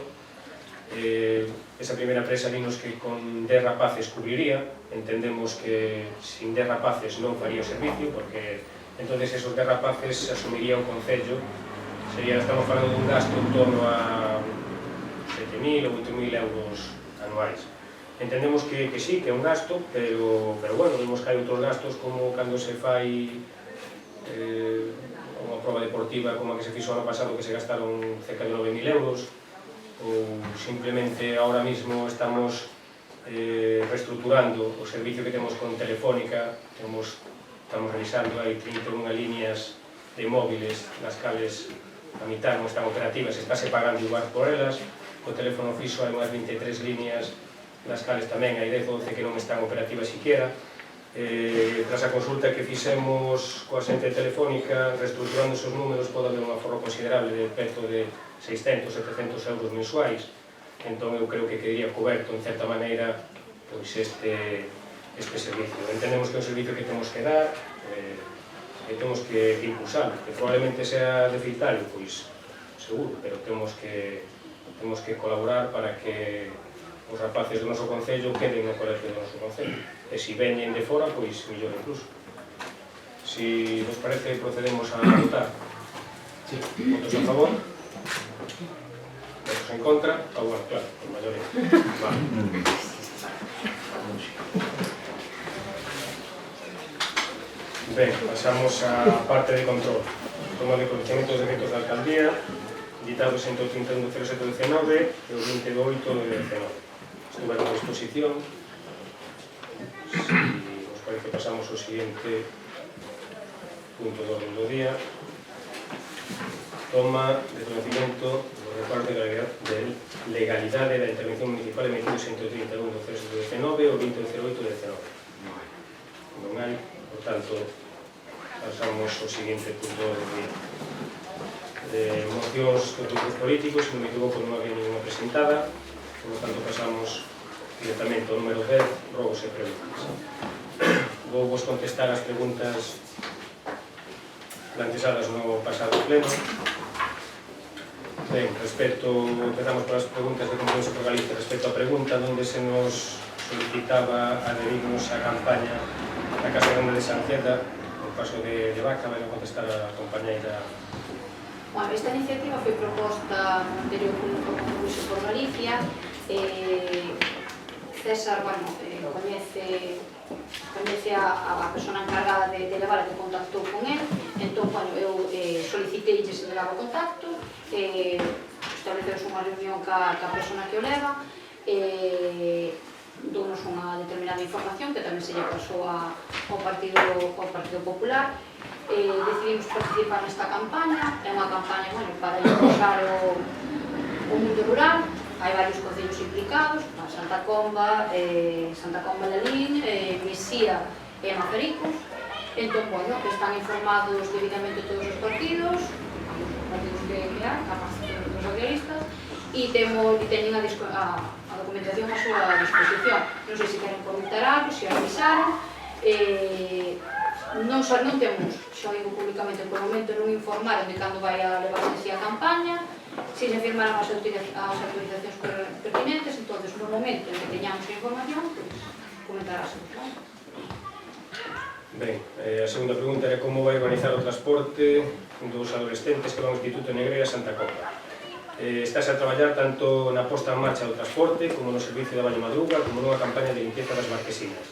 Esa primeira empresa dinos que con 10 rapaces cubriría. Entendemos que sin 10 rapaces non faría o servicio, porque entonces esos 10 rapaces asumiría o Concello. Estamos falando dun gasto en torno a 7.000 ou 8.000 euros anuais. Entendemos que sí, que é un gasto, pero bueno, vemos que hai outros gastos, como cando se fai unha prova deportiva como a que se fixo ano pasado, que se gastaron cerca de 9.000 euros, ou simplemente ahora mismo estamos reestructurando o servicio que temos con Telefónica. Estamos revisando, hai 31 líneas de móviles, nas cales a mitad non están operativas, estáse pagando igual por elas. O teléfono fixo hai unhas 23 líneas, nas cales tamén hai 10 ou 12 que non están operativas siquiera. Tras a consulta que fixemos coa xente telefónica, reestructurando esos números, pode haber un aforro considerable de prezo de 600, 700 euros mensuais. Entón eu creo que quedaría coberto, en certa maneira, pois este servicio. Entendemos que é un servicio que temos que dar, que temos que impulsar, que probablemente sea deficitario, pois seguro, pero temos que colaborar para que os rapaces do noso concello queden no colegio do noso concello. E se veñen de fora, pois mellor incluso. Si nos parece, procedemos a votar. Votos a favor? Votos en contra? Bueno, claro, por maioría. Ben, pasamos á parte de control. Toma de conocimiento dos decretos da alcaldía, editados en 131.07.19 e o 20.8.19. Estuve a disposición. Si nos parece, pasamos ao seguinte punto do orden do día. Toma de conocimiento do reparto de legalidade da intervención municipal emitidos en 131.07.19 e o 20.08.19. Non hai, por tanto, pasamos ao seguinte punto do día. Mocións dos grupos políticos, non me equivoco, non había ninguna presentada. Por lo tanto, pasamos directamente ao número 10, rogos e preguntas. Vou vos contestar as preguntas planteadas no pasado pleno. Ben, empezamos polas preguntas de Compromiso por Galicia respecto á pregunta onde se nos solicitaba adherirnos á campaña da Casa Grande de Sanceda no paso de Vaca. Vai a contestar a compañeira. Bueno, esta iniciativa foi proposta no anterior Compromiso por Galicia. César, bueno, coñece a persona encargada de levar, que contactou con él. Entón, bueno, eu solicitei se levaba contacto, estableceuse unha reunión ca persona que o leva, dounos unha determinada información que tamén se lle pasou ao Partido Popular. Decidimos participar nesta campaña. É unha campaña, bueno, para impulsar o mundo rural. Hai varios concellos implicados, Santa Comba, Lalín, Mesía e Mazaricos. Entón, bueno, están informados debidamente todos os partidos que hai, capaz dos socialistas, e teñen a documentación a súa disposición. Non sei se queren comentar algo, se avisaron. Non temos, xa digo públicamente, por momento non informaron de cando vai a levarse así a campaña. Si se firmaron as autorizacións pertinentes, entón, no momento en que teñamos a información, comentarase. Ben, a segunda pregunta era como vai organizar o transporte dos adolescentes que van ao Instituto Negreira Santa Comba. Estás a traballar tanto na posta en marcha do transporte como no servicio da baño madruga, como nunha campaña de limpieza das marquesinas.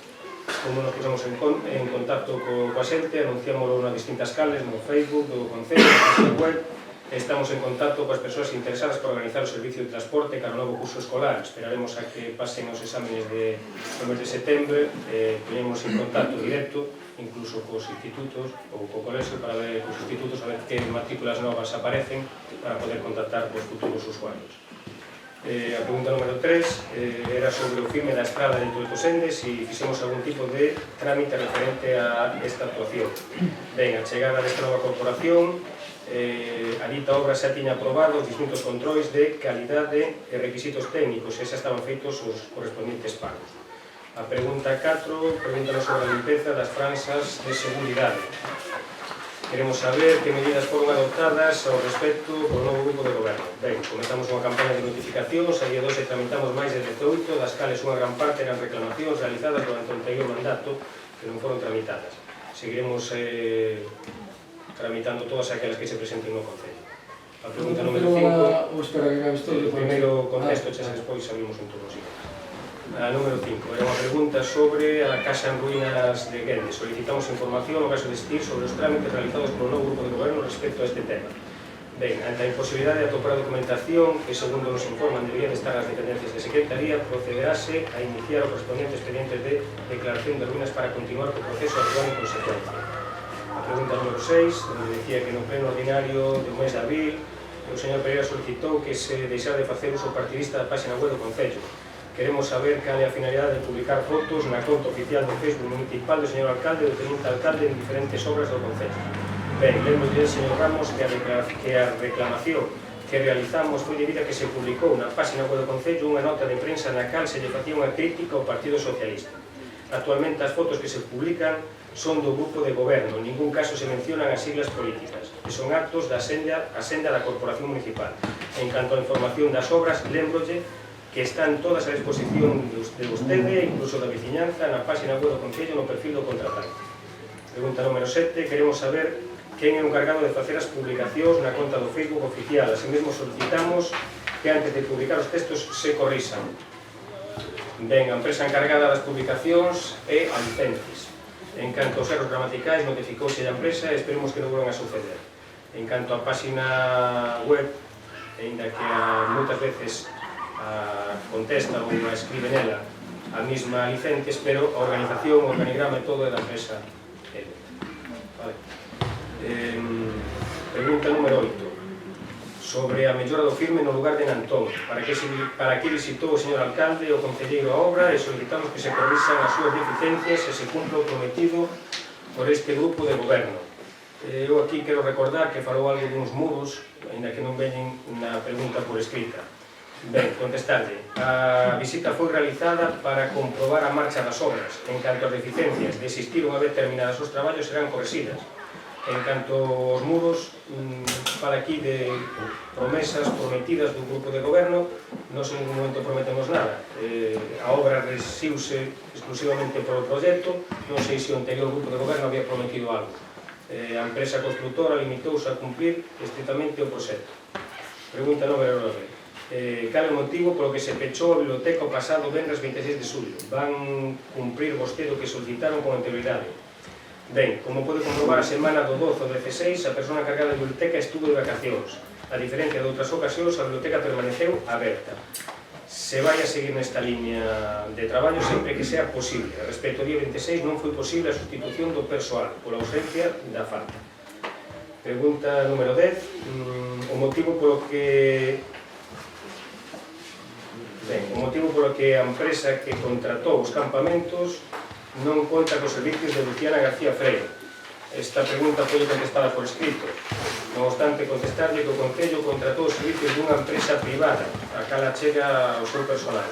Como nos pusemos en contacto coa xente, anunciámoslo nas distintas canles, no Facebook, do Concello, na página web. Estamos en contacto coas persoas interesadas para organizar o servicio de transporte cara ao novo curso escolar. Esperaremos a que pasen os exámenes do mes de setembro. Ponemos en contacto directo, incluso cos institutos ou co colexio, para ver cos institutos a ver que matrículas novas aparecen para poder contactar cos futuros usuarios. A pregunta número 3 era sobre o firme da estrada de Tolosende, se fixemos algún tipo de trámite referente a esta actuación. Ben, a chegada desta nova corporación, a dita obra xa tiña aprobado os distintos controis de calidade e requisitos técnicos e xa estaban feitos os correspondientes pagos. A pregunta 4 pregúntanos sobre a limpeza das franxas de seguridade. Queremos saber que medidas foron adoptadas ao respecto polo novo grupo de goberno. Ben, comenzamos unha campaña de notificacións, a día 12 tramitamos máis de 18, das cales unha gran parte eran reclamacións realizadas durante o anterior mandato que non foron tramitadas. Seguiremos tramitando todas aquelas que se presenten no Concello. A pregunta número 5, o primeiro contexto, xa despois abrimos un turno. A número 5, era unha pregunta sobre a Casa en Ruínas de Guedes. Solicitamos información no caso de existir sobre os trámites realizados polo novo grupo de goberno respecto a este tema. Ben, ante a imposibilidade de atopar a documentación que, segundo nos informan, debería de estar nas dependencias de Secretaría, procederase a iniciar o correspondiente expediente de declaración de ruínas para continuar co proceso a actuar en consecuencia. A pregunta número 6, onde decía que no pleno ordinario do mes de abril o señor Pereira solicitou que se deixara de facer uso partidista da página web do Concello. Queremos saber cal é a finalidade de publicar fotos na conta oficial do Facebook municipal do señor alcalde e do teniente alcalde en diferentes obras do Concello. Ben, lembroslle, señor Ramos, que a reclamación que realizamos foi debido a que se publicou na página web do Concello unha nota de prensa na cal se lle facía unha crítica ao Partido Socialista. Actualmente as fotos que se publican son do grupo de goberno, en ningún caso se mencionan as siglas políticas, que son actos da senda da Corporación Municipal. En canto á información das obras, lembrolle que están todas a disposición de vostede, incluso da veciñanza, na página web do Concello no perfil do contratante. Pregunta número 7, queremos saber quen é o encargado de facer as publicacións na conta do Facebook oficial. Así mesmo solicitamos que antes de publicar os textos se corrixan. Ben, a empresa encargada das publicacións é a Licentis. En canto aos erros gramaticais, notificouse a empresa e esperemos que non volvan a suceder. En canto á página web, ainda que moitas veces contesta ou escribe nela a mesma Licentis, pero a organización, o organigrama e todo é da empresa. Vale. Pregunta número 8. Sobre a mellora do firme no lugar de Nantón. Para que visitou o señor alcalde o concelleiro a obra e solicitamos que se corrixan as súas deficiencias e se cumpla o prometido por este grupo de goberno. Eu aquí quero recordar que falou algo duns muros, ainda que non veñen na pregunta por escrita. Ben, contestarle. A visita foi realizada para comprobar a marcha das obras. En canto as deficiencias de existir unha vez terminadas os traballos serán correxidas. En canto aos muros, fala aquí de promesas prometidas do grupo de goberno, non en ningún momento prometemos nada. A obra resiuse exclusivamente polo proxecto, non sei se o anterior grupo de goberno había prometido algo. A empresa constructora limitouse a cumplir estritamente o proxecto. Pregunta número 9. Cal é o motivo polo que se pechou a biblioteca o pasado venres 26 de xulio? Van cumprir vostede o que solicitaron con anterioridade? Ben, como pode comprobar, a semana do 12 ao 16 a persona encargada da biblioteca estuvo de vacacións. A diferencia de outras ocasións, a biblioteca permaneceu aberta. Se vai a seguir nesta liña de traballo sempre que sea posible. Respecto ao día 26 non foi posible a sustitución do persoal pola ausencia da falta. Pregunta número 10. O motivo polo que a empresa que contratou os campamentos non conta cos servicios de Luciana García Freire. Esta pregunta foi contestada por escrito. Non obstante, contestarlle que o Concello contratou os servicios dunha empresa privada, a cal achega ao seu personal.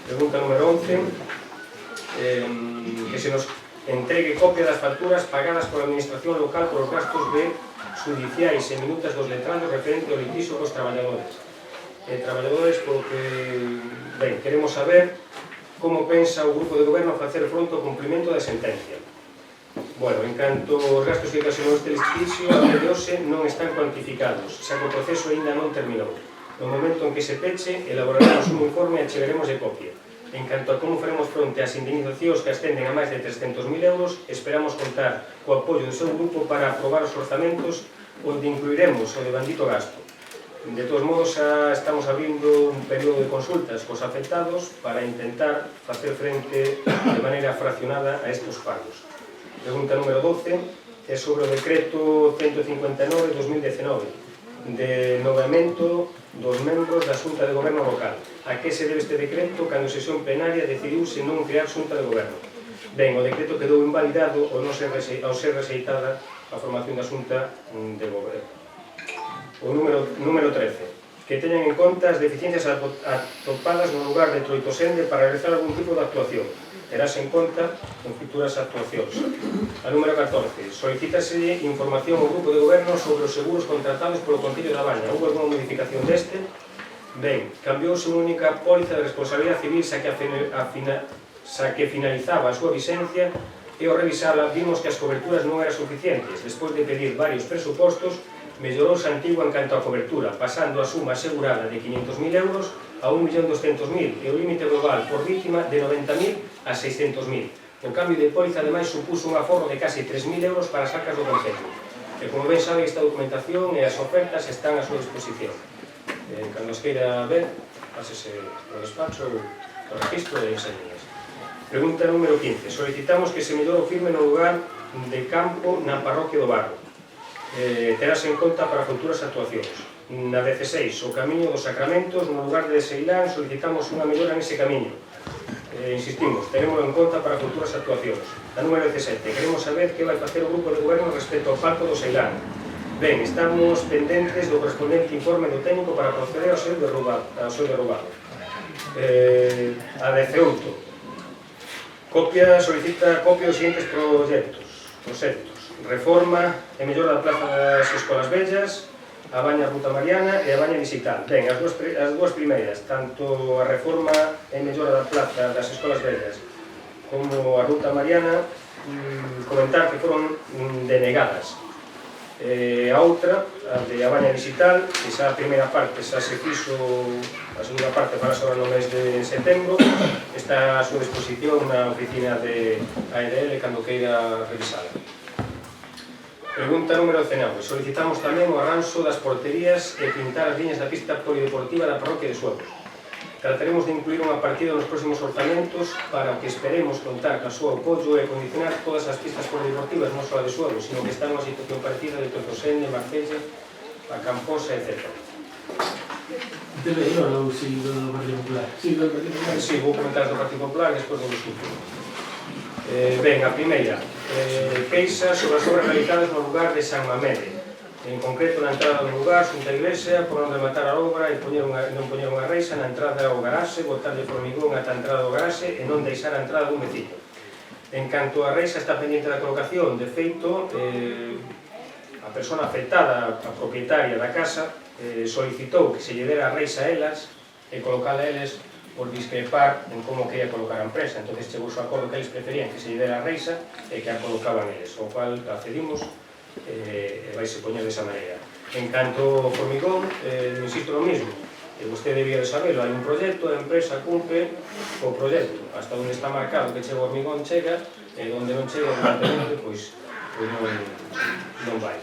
Pregunta número 11. Que se nos entregue copia das facturas pagadas pola administración local por os gastos de judiciais e minutas dos letrados referente ao litixio cos traballadores. Porque, ben, queremos saber como pensa o grupo de goberno facer fronte ao cumprimento da sentencia. Bueno, en canto aos gastos que ocasionou este litigio, a día de hoxe non están cuantificados, xa que o proceso aínda non terminou. No momento en que se peche, elaboraremos un informe e achegaremos de copia. En canto a como faremos fronte ás indemnizacións que ascenden a máis de 300.000 euros, esperamos contar co apoio do seu grupo para aprobar os orzamentos onde incluiremos o de bandito gasto. De todos modos, xa estamos abrindo un período de consultas cos afectados para intentar facer frente de maneira fraccionada a estes pagos. Pregunta número 12 é sobre o decreto 159/2019 de nomeamento dos membros da Xunta de Goberno local. A que se debe este decreto cando a sesión plenaria decidiuse non crear Xunta de Goberno? Ben, o decreto quedou invalidado ao ser rexeitada a formación da Xunta de Goberno. O número 13. Que teñan en conta as deficiencias atopadas no lugar de Troitosende para realizar algún tipo de actuación. Terase en conta en futuras actuacións. A número 14. Solicítase información ao grupo de goberno sobre os seguros contratados polo Concello da Baña. Houve alguna modificación deste? Ben, cambiouse unha única póliza de responsabilidade civil xa que finalizaba a súa vigencia e ao revisala vimos que as coberturas non eran suficientes. Despois de pedir varios presupostos, mellorouse a antigua en canto a cobertura, pasando a suma asegurada de 500.000 euros a 1.200.000 e o límite global por víctima de 90.000 a 600.000. O cambio de póliza, ademais, supuso un aforro de casi 3.000 euros para as arcas do Concello. E, como ben sabe, esta documentación e as ofertas están a súa disposición. Cando os queira ver, pásese o despacho, o registro e enseñas. Pregunta número 15. Solicitamos que se mellore o firme no lugar de campo na parroquia do Barro. Terase en conta para futuras actuacións. Na 16, o camiño dos sacramentos, no lugar de Seilán, solicitamos unha mellora nese camiño. Insistimos, tenémoslo en conta para futuras actuacións. A número 17, queremos saber que vai facer o grupo de goberno respecto ao palco do Seilán. Ben, estamos pendentes do correspondente informe do técnico para proceder ao seu derrubado. A 18, solicita copia dos seguintes proxectos. Reforma e mellora da plaza das Escolas Vellas, a baña Ruta Mariana e a baña Digital. Ben, as dúas primeiras, tanto a reforma e mellora da plaza das Escolas Vellas como a Ruta Mariana, comentar que foron denegadas. A outra, a de a baña Digital, que xa a primeira parte xa se fixo, a segunda parte para sobre no mes de setembro, está a súa disposición na oficina de AEDL cando queira revisala. Pregunta número 19. Solicitamos tamén o arranxo das porterías e pintar as liñas da pista polideportiva da parroquia de Suevos. Trataremos de incluir unha partida nos próximos orzamentos para o que esperemos contar ca súa apoio e condicionar todas as pistas polideportivas, non só a de Suevos, sino que está nunha situación parecida de Tortosende, Marcella, a Camposa, etc. Non, si, do Partido Popular. Si, vou comentar do Partido Popular e despois do discurso. Ben, a primeira, queixa sobre as obras realizadas no lugar de San Mamede. En concreto, na entrada do lugar, xunta a iglesia, por non rematar a obra e non poñer unha reixa na entrada ao garaxe, botarlle formigón ata a entrada ao garaxe e non deixar a entrada dun veciño. En canto a reixa está pendiente da colocación, de feito, a persona afectada, a propietaria da casa, solicitou que se lle dera a reixa a elas e colocala a eles por discrepar en como quería colocar a empresa. Entón, chegou o acordo que eles preferían que se lle dera a reixa e que a colocaban eles, o cual accedimos e vaise poñer desa maneira. En canto ao formigón, insisto no mismo, vostede debía de saberlo, hai un proxecto, a empresa cumpre o proxecto, hasta onde está marcado que chega o hormigón chega, e onde non chega, evidentemente, pois non vai.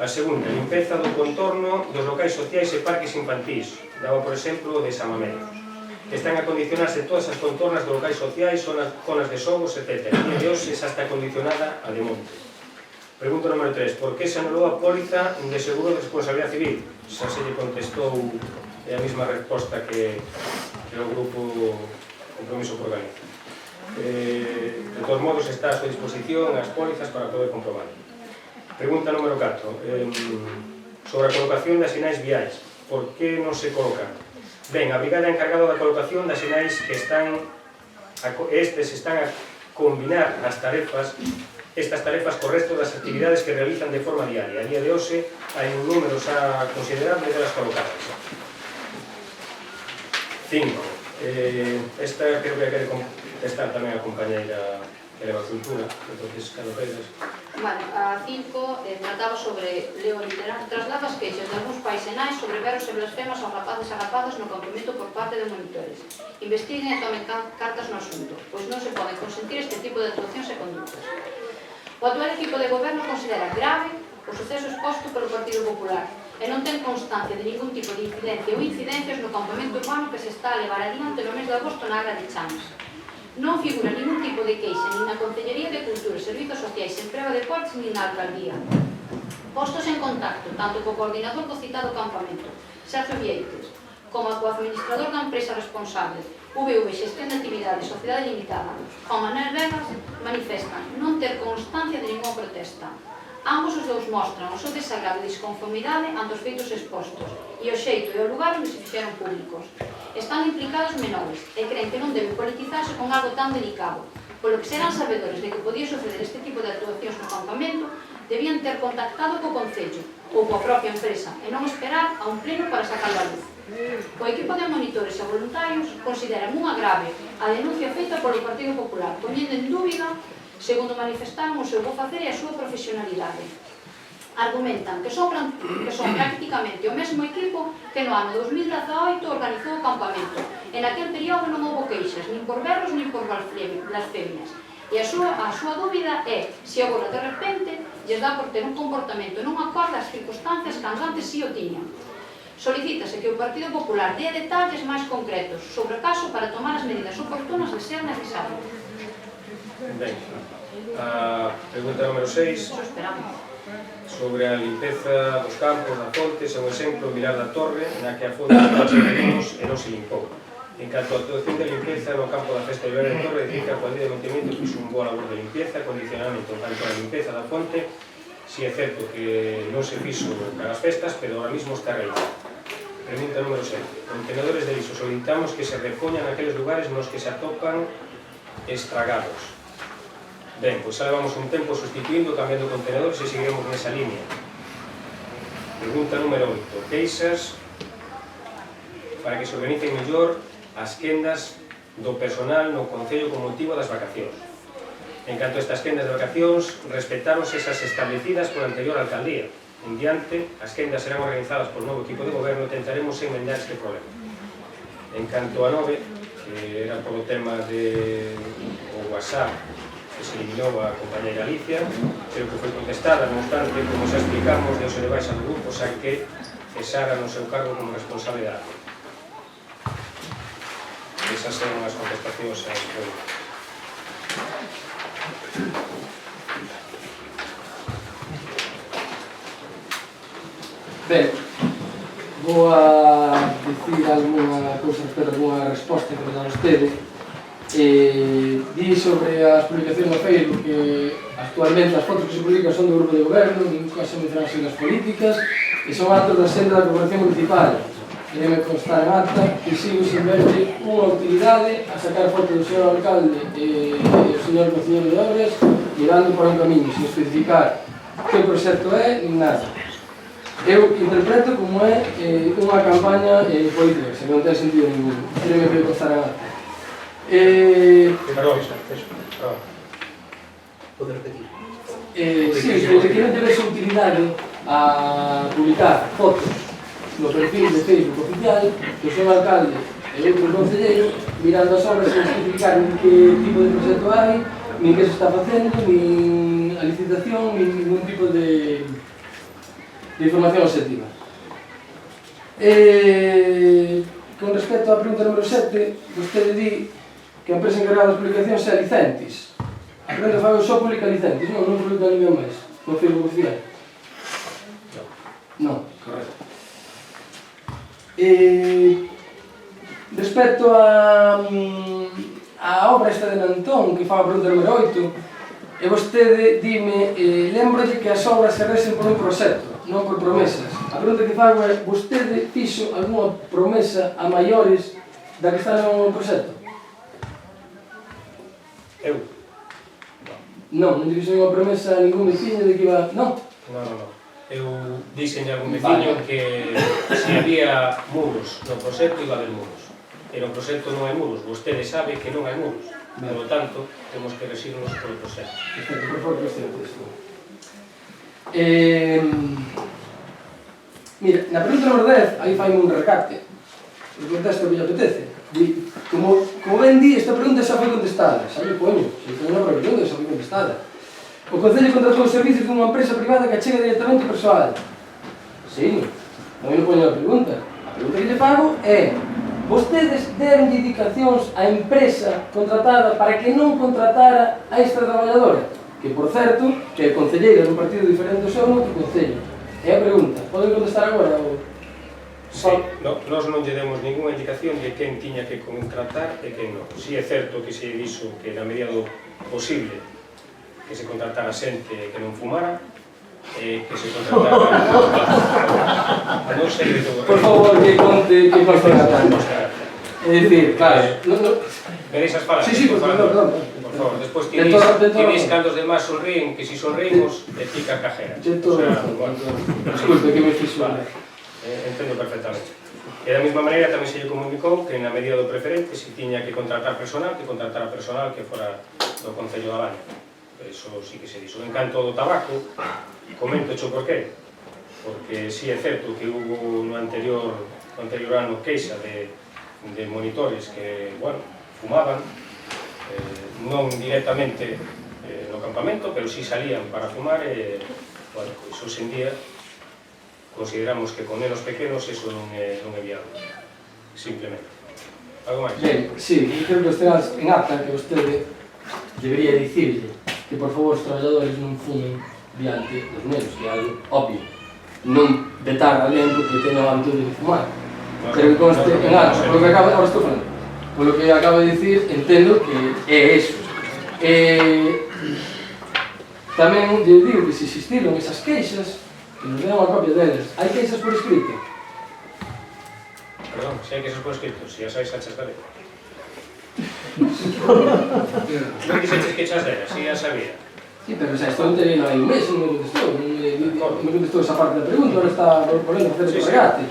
A segunda, limpeza do contorno dos locais sociais e parques infantís, daba por exemplo de Samamés. Están a condicionarse todas as contornas dos locais sociais, zonas de xogos, etc. E de hoxe xa está condicionada a de monte. Pregunta número 3. Por que se anulou a póliza de seguro de responsabilidade civil? Xa se lle contestou a mesma resposta que o grupo Compromiso por Galicia. De todos modos, está a súa disposición as pólizas para poder comprobar. Pregunta número 4. Sobre a colocación das sinais viais. Por que non se colocan? Ben, a brigada encargada da colocación das sinais que están a combinar estas tarefas co resto das actividades que realizan de forma diaria. A día de hoxe hai un número xa considerable delas colocadas. 5. Esta creo que quere contestar tamén a compañeira que leva a cultura, entonces, Carlos Pérez. Vale, a 5 trataba sobre leo literal. Traslada as queixas de algúns pais e nais sobre berros e blasfemas aos rapaces e rapadas no campamento por parte de monitores. Investiguen e tomen cartas no asunto, pois non se pode consentir este tipo de actuacións e conductas. O actual equipo de goberno considera grave o suceso exposto pelo Partido Popular e non ten constancia de ningún tipo de incidencia ou incidencias no campamento urbano que se está a levar adiante no mes de agosto na Agra de Chamas. Non figura ningún tipo de queixa nin na Consellería de Cultura, Servizos Sociais, Emprego e Deportes nin na Alcaldía. Postos en contacto tanto co coordinador do citado campamento, Sergio Vieites, como co administrador da empresa responsable, VV Xestión de Actividades, Sociedade Limitada, Juan Manuel Vegas, manifestan non ter constancia de ninguna protesta. Ambos os dous mostran o seu desagrado e disconformidade ante os feitos expostos e o xeito e o lugar onde se fixeron públicos. Están implicados menores e creen que non debe politizarse con algo tan delicado, polo que serán sabedores de que podía suceder este tipo de actuacións no campamento, debían ter contactado co Concello ou coa propia empresa e non esperar a un pleno para sacarlo a luz. O equipo de monitores e voluntarios consideran unha grave a denuncia feita polo Partido Popular, poñendo en dúbida, segundo manifestaron, o seu bo facer e a súa profesionalidade. Argumentan que son prácticamente o mesmo equipo que no ano 2018 organizou o campamento. En aquel período non houve queixas, nin por berros, nin por blasfemias. E a súa dúbida é se agora de repente lles dá por ter un comportamento non acorde ás circunstancias que antes si o tiñan. Solicítase que o Partido Popular dé detalles máis concretos sobre o caso para tomar as medidas oportunas de ser necesario. Ben, a pregunta número 6 sobre a limpeza dos campos, da fonte, é un exemplo Vilar da Torre, na que a fonte non se pedimos e non se limpou. En canto a actuación de limpeza no campo da festa de Vilar da Torre, dice que a cuadrilla de mantenimiento fixo un boa labor de limpeza, condicionamento en canto a limpeza da fonte. Si é certo que non se fixo para as festas, pero ahora mismo está realizado. Pregunta número 7. Contenedores de lixo. Solicitamos que se repoñan aqueles lugares nos que se atopan estragados. Ben, pois xa levamos un tempo sustituindo, cambiando contenedores e seguiremos nesa línea. Pregunta número 8. Queixas para que se organicen mellor as quendas do personal no Concello con motivo das vacacións. En canto a estas quendas de vacacións, respetáronse esas establecidas pola anterior alcaldía. En diante, as quendas serán organizadas por novo equipo de goberno e tentaremos enmendar este problema. En canto a 9, que era polo tema de o WhatsApp, que se eliminou a compañeira Alicia, creo que foi contestada, non obstante, como xa explicamos, deuse de baixa do grupo, xa que cesara no seu cargo como responsable da área. Esas eran as contestacións a este preguntas. Ben, vou a dicir alguna cousa respecto a alguna resposta que me dá vostede. Di sobre as publicacións no Facebook que actualmente as fotos que se publican son do grupo de goberno, ningún caso mencionarse nas políticas, e son actos da senda da Corporación Municipal. Debe constar en acta que sigo sin verle unha utilidade a sacar fotos do señor alcalde e do señor concelleiro de obras mirando por un camiño, sin especificar que proxecto é, nin nada. Eu interpreto como é unha campaña política, se non ten sentido ningún. Debe que constar en acta. Perdón, Pode repetir? Sí, desde que non tivese utilidade a publicar fotos no perfil de Facebook oficial do seu alcalde e outro concelleiro mirando as obras sin especificar nin que tipo de proxecto hai, nin que se está facendo, nin a licitación, nin ningún tipo de información objetiva. Con respecto á pregunta número 7, vostede di que a empresa encargada das publicacións é a Licentis. A pregunta fai só publica Licentis, non publica ninguén máis, no Facebook oficial. Non, correcto. Respecto a obra esta de Nantón, que fa a pregunta número 8, e vostede dime, lembrolle que as obras se resen por un proxecto, non por promesas. A pregunta que fago é, vostede fixo algunha promesa a maiores da que está no proxecto? Eu? Non, non te fixo nenhuma promesa a ningún veciño de que iba... Non? Non. Eu dixen a algún veciño que se había muros no proxecto iba a haber muros. E no proxecto non hai muros, vostede sabe que non hai muros. Por lo tanto, temos que regirnos polo proxecto. Perfecto, por favor, que este texto. Mira, na pregunta número 10, aí fai un recate. O contexto que lle apetece. Como ben di, esta pregunta xa foi contestada. Xa me poño, se foi unha pregunta, xa foi contestada. O Concello contratou os servicios dunha empresa privada que achega directamente o persoal. Sí, non me poño a pregunta. A pregunta que lle fago é: vostedes deron indicacións á empresa contratada para que non contratara a esta traballadora? Que, por certo, que é concelleira dun partido diferente do seu no outro concello. É a pregunta. Poden contestar agora? Sí, nós non lle demos ninguna indicación de quen tiña que contratar e quen non. Si é certo que se dixo que na medida do posible que se contratara xente que non fumara e que se contratara... Non sei de todo. Por favor, que conste na tarde. É dicir, claro... Veréis as falas? Sí, por favor. Por favor, despois tenéis cantos de máis sonríen, que si sonreímos, e pica a cajera. Disculpe, que me fixo. Entendo perfectamente. E da mesma maneira tamén se lle comunicou que na medida do preferente se tiña que contratar personal, que contratara personal que fora do Concello da Baña. Eso sí que se dixo. En canto do tabaco, comento xo por qué. Porque sí é certo que hubo no anterior ano queixa de monitores que, bueno, fumaban, non directamente no campamento, pero sí salían para fumar e, bueno, iso hoxendía consideramos que con nenos pequenos eso non é viable, simplemente. Algo máis? Ben, sí, creo que estarás en acta que vostede debería dicirle que por favor os traballadores non fumen diante dos nenos, que é algo obvio. Non vetar a alguén porque teña o hábito de fumar. Pero que conste en acta, por lo que acaba, ahora estou falando, por lo que acaba de dicir, entendo que é eso. Tamén lle digo que se existiron esas queixas, que nos den unha copia delas. Hai queixas por escrito? Perdón, se hai queixas por escrito, se as hai xa chascaré. Non dixeches queixas delas, se as sabía. Sí, pero xa estou enterino aí un mes, non me contestou esa parte da pregunta, ahora está volvendo a facer o regate.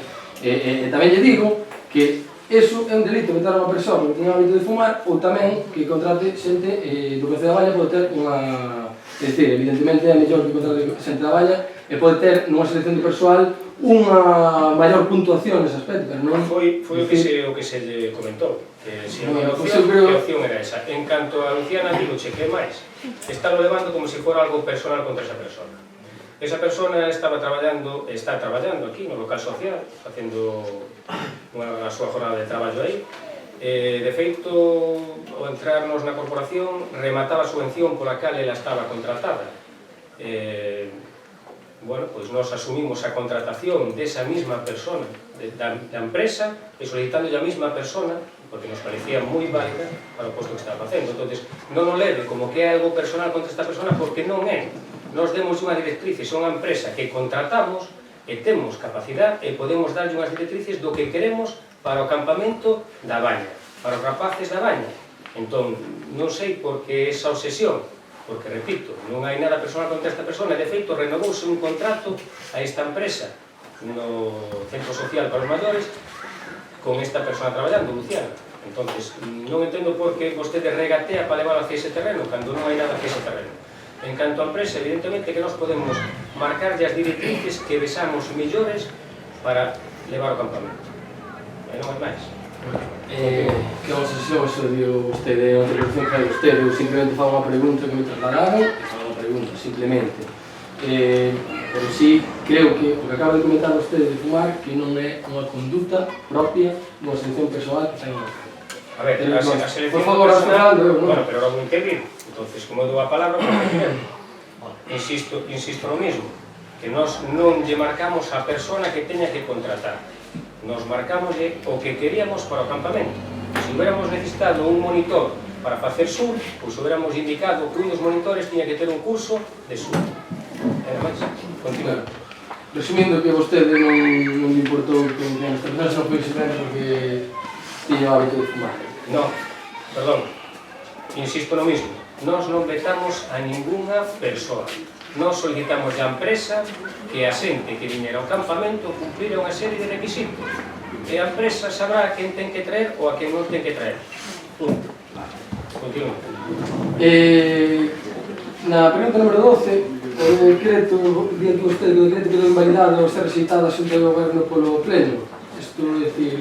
Tamén lle digo que eso é un delito vetar a unha persoa que teña o hábito de fumar ou tamén que contrate xente do Concello da Baña pode ter unha... É dicir, evidentemente é mellor que contrate xente da Baña e pode ter nunha selección de persoal unha maior puntuación nese aspecto, pero non... Foi o que se lle comentou, que se había opción, que opción era esa. En canto a Luciana, digo, che, que máis? Está lo levando como se fora algo personal contra esa persona. Esa persona está traballando aquí no local social, facendo a súa jornada de traballo aí. De feito, ao entrarnos na corporación, remataba a subvención pola cal ela estaba contratada. Bueno, pois nós asumimos a contratación desa mesma persona, da empresa, e solicitando a mesma persona porque nos parecía moi válida para o posto que estaba facendo. Entón, non o leve como que é algo personal contra esta persona, porque non é. Nos demos unha directriz, son unha empresa que contratamos e temos capacidade e podemos darlle unhas directrices do que queremos para o campamento da Baña, para os rapaces da Baña. Entón, non sei por que esa obsesión, porque, repito, non hai nada personal contra esta persona, de feito, renovouse un contrato a esta empresa no Centro Social para os Maiores con esta persona traballando, Luciana. Entonces, non entendo por que vostede regatea para levar hacia ese terreno, cando non hai nada hacia ese terreno. En canto a empresa, evidentemente que nós podemos marcarlle as directrices que vexamos mellores para levar o campamento. E non hai máis. Que vamos a sesión, eso dio vostede, a introducción que hai vostede, eu simplemente fago unha pregunta que me trasladaron, e fago unha pregunta, simplemente. Pero sí, creo que o que acaba de comentar vostede de fumar, que non é unha conduta propia dunha selección personal que ten unha. A ver, a selección por favor, personal, non? bueno, pero logo intervir. Entonces, como dou a palabra, insisto no mismo, que nós non lle marcamos a persona que teña que contratar. Nos marcamos o que queríamos para o campamento. Se hubiéramos necesitado un monitor para facer sur, pois hubiéramos indicado que un dos monitores tiña que ter un curso de sur. Era máis. Continua. Resumindo, que vostede non me importou que esta persona non foi simplemente porque tiña o hábito de fumar. No, perdón, insisto no mismo, nós non vetamos a ninguna persoa. Nós solicitamos a empresa que a xente que viñera ao campamento cumplira unha serie de requisitos. E a empresa sabrá a quen ten que traer ou a quen non ten que traer. Punto. Continúa. Na pregunta número 12, o decreto, día que vostede, o decreto quedou invalidado ao ser rexeitado a Xunta de Goberno polo Pleno. Isto, é dicir,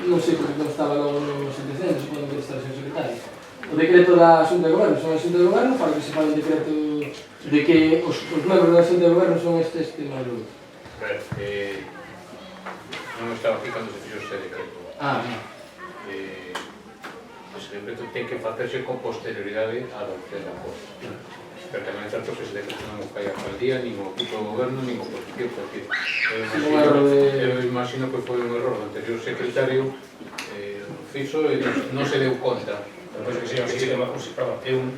non sei porque non estaba logo nos antecedentes, supondo que está o seu secretario. O decreto da Xunta de Goberno son a Xunta de Goberno para que se fale un decreto de que os membros da Xunta de Goberno son estes temas. A ver, non estaba aquí cando se fixo este decreto. Ese decreto ten que facerse con posterioridade á adopción da posta. Pero tamén é certo que ese decreto non o fai a alcaldía, nin o equipo do goberno, nin o oposición, porque eu imagino que foi un error do anterior secretario, fixo e non se deu conta. Pois que sería un sistema, perdón, É un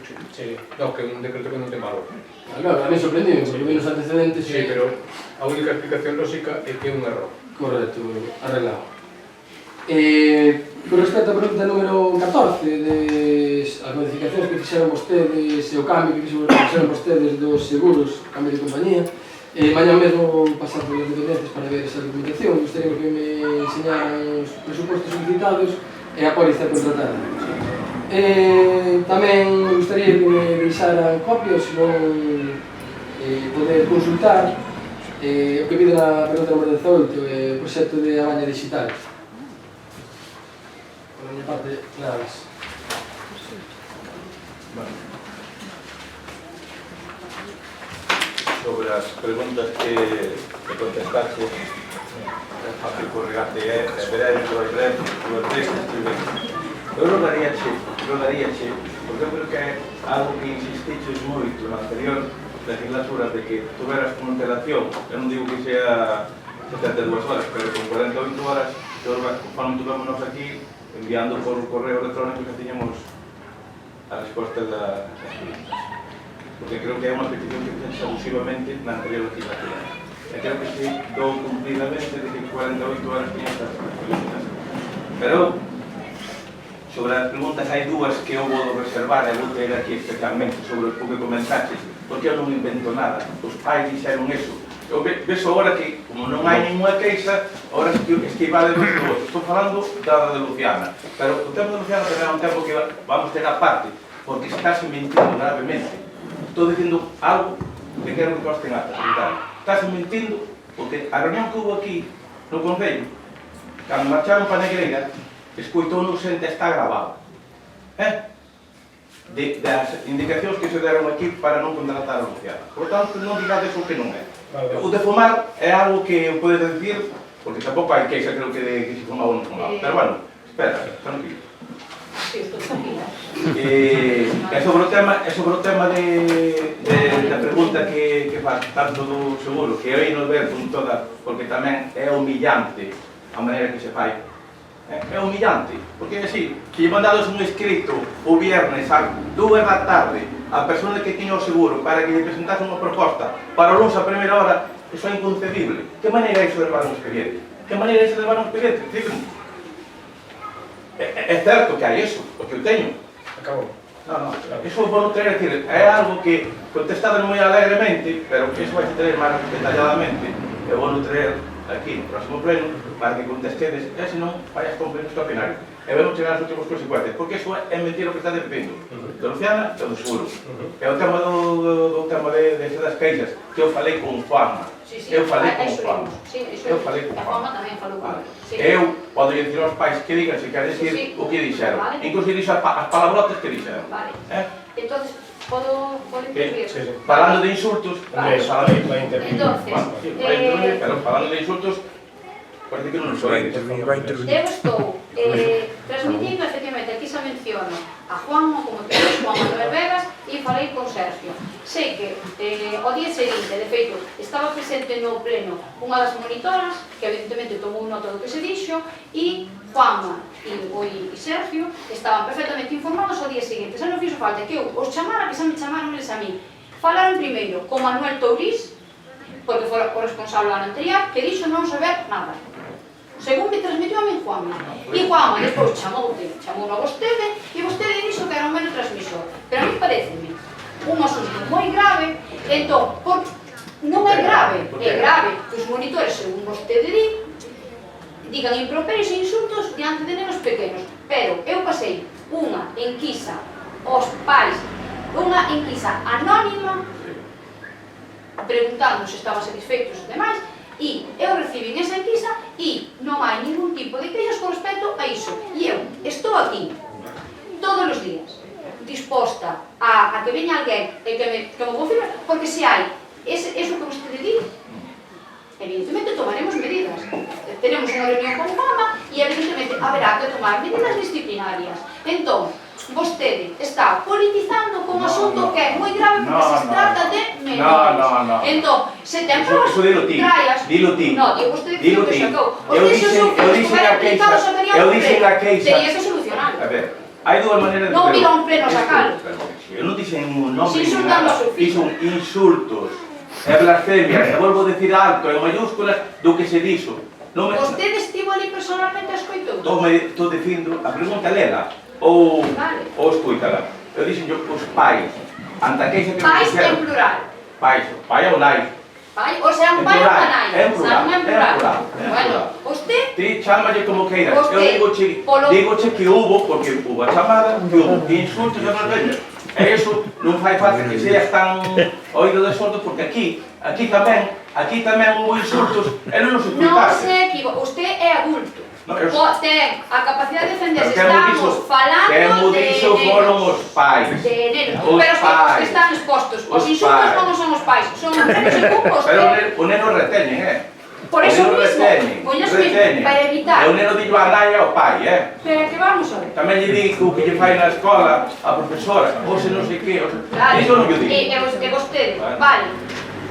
decreto que non ten valor. Claro, a mí sorprendíme, porque vi nos antecedentes... Sí, pero a única explicación lógica é que é un error. Correcto, arreglado. Con respecto á pregunta número 14, as modificacións que fixeron vostedes e o cambio que fixeron vostedes dos seguros, cambio de compañía, mañá mesmo pasar por as dependencias para ver esa documentación. Gostaría que me enseñaran os presupostos solicitados e a póliza contratada. Tamén me gustaría que me deixaran copias, non poder consultar o que pide na pregunta número 18, o proxecto de Abaña Digital. Por a minha parte, nada máis. Sobre as preguntas que contestaste, é fácil corregarte, é breve, o texto escribir. Eu rodaríache, porque eu creo que é algo que insistiches moito na anterior legislatura de que tuveras como antelación, eu non digo que sea 72 horas, pero con 48 horas, cando tuvémonos aquí, enviando por correo electrónico que tiñamos a resposta das preguntas. Porque creo que é unha petición que fixen abusivamente na anterior legislatura. E creo que se dou cumplidamente de que 48 horas tiña estas preguntas. Pero, sobre as preguntas, hai dúas que eu vou reservar e vou ter aquí especialmente sobre o que comentaches, porque eu non invento nada. Os pais dixeron eso. Eu vexo agora que, como non hai ninguna queixa, agora esquivade do outro. Estou falando da de Luciana. Pero o tempo de Luciana tamén é un tempo que vamos ter aparte, porque estás mentindo gravemente. Estou dicindo algo que quero que consten a presentar. Estás mentindo, porque a reunión que hubo aquí no Concello, cando marcharon para Negreira, escoitou no xente, está grabado. Das indicacións que se deron aquí para non contratar a Luciana. Por tanto, non digades o que non é. O de fumar é algo que eu podes decir, porque tampouco hai queixa, creo que se fumaba ou non fumaba. Pero bueno, espera, tranquilo. E sobre o tema da pregunta que faz tanto do seguro, que eu nos ver con toda, porque tamén é humillante a maneira que se fai. É humillante, porque así, se lle mandados un escrito o viernes a 2 da tarde a persona que tiña o seguro para que lle presentase unha proposta para o lunes a primeira hora, iso é inconcebible. Que maneira é iso de levar un expediente? Que maneira é iso de levar un expediente? É certo que hai iso, porque eu teño. Acabou. No, iso vou non traer, é algo que contestado moi alegremente, pero que iso vai traer máis detalladamente, e vou non traer aquí no próximo pleno para que contestedes, e senón vai as complenos ao final. E vamos chegar as últimas consecuencias, porque iso é mentira o que está dicindo. De Luciana e do seguro. É o tema do tema das queixas, que eu falei con Juanma. Eu falei con Juanma. Eu falei con Juanma. tamén falou con Eu podo dicir aos pais que digan se quer decir o que dixeron. Inclusive dixo as palabrotas que dixeron. Vale. Entonces, podo intervir? Falando de insultos, Andrés, vai intervir. Entonces, pero falando de insultos, parece que non nos oídes. eu estou transmitindo, efectivamente, aquí se menciono a Juanma, como te digo, Juan Manuel Vegas, e falei con Sergio. Sei que o día seguinte, de feito, estaba presente no pleno unha das monitoras, que evidentemente tomou nota do que se dixo, e Juanma e Sergio estaban perfectamente informados o día seguinte. Xa non fixo falta que eu os chamara, que xa me chamaron eles a mí. Falaron primeiro con Manuel Tourís, porque foi o responsable do ano anterior, que dixo non saber nada. Según me transmitiu a mí Juanma. E Juanma despois chamou a vostede, e vostede dixo que era un mero transmisor. Pero a mí pareceme un asunto moi grave, entón, non é grave, é grave que os monitores, según vostede digan improperios e insultos diante de nenos pequenos. Pero eu pasei unha enquisa aos pais, unha enquisa anónima, preguntando se estaban satisfeitos e demais, e eu recibín esa enquisa e non hai ningún tipo de queixas con respecto a iso. E eu estou aquí todos os días disposta a que veña alguén e que me confirme, porque se hai eso que vostede di, evidentemente tomaremos medidas. Tenemos unha reunión con Juanma e evidentemente haberá que tomar medidas disciplinarias. Entón, vostede está politizando con un asunto que é moi grave porque se trata de menores. Entón, se ten provas, traias. Dilo ti. Non, digo vostede que sacou. Os dixen a queixa. Tería que solucionar. A ver, hai dúas maneiras de... Non vira un pleno a sacalo. Eu non dixen un nome Si ni nada. Dixen insultos e blasfemias. E volvo a decir alto, en mayúsculas, do que se dixo. Vostede estivo ali personalmente a escoitou? Estou dicindo, a pregunta lela. Ou escuítala. Eu dixen os pais, ante a queixa que me Pais dixeron. en plural. Pais, pai ou nai. Pai, o sea, un pai ou unha nai. En plural, non en plural. Bueno, usted... Ti chámalle como queiras. Eu Usted, digoche que hubo, porque hubo a chamada, que hubo insultos e blasfemias. E iso non fai falta que seas tan oído de sordo, porque aquí tamén hubo insultos e non nos Non escuitaste. se equivoca, usted é adulto. Ten a capacidade de defenderse. Pero Estamos falando de dixo foron os pais. De nenos. Os Pero pais. que están expostos. Os Os insultos pais. non son os pais, son os nenos e con Pero vostede. o neno reteñen, Por eso o neno mismo, reteñen, poñas mismo, para evitar. E o neno dillo a nai e ao pai, Pero que vamos a ver. Tamén lle digo que lle fai na escola a profesora, ou se non sei que, Claro. iso non lle digo. E vostede, vale.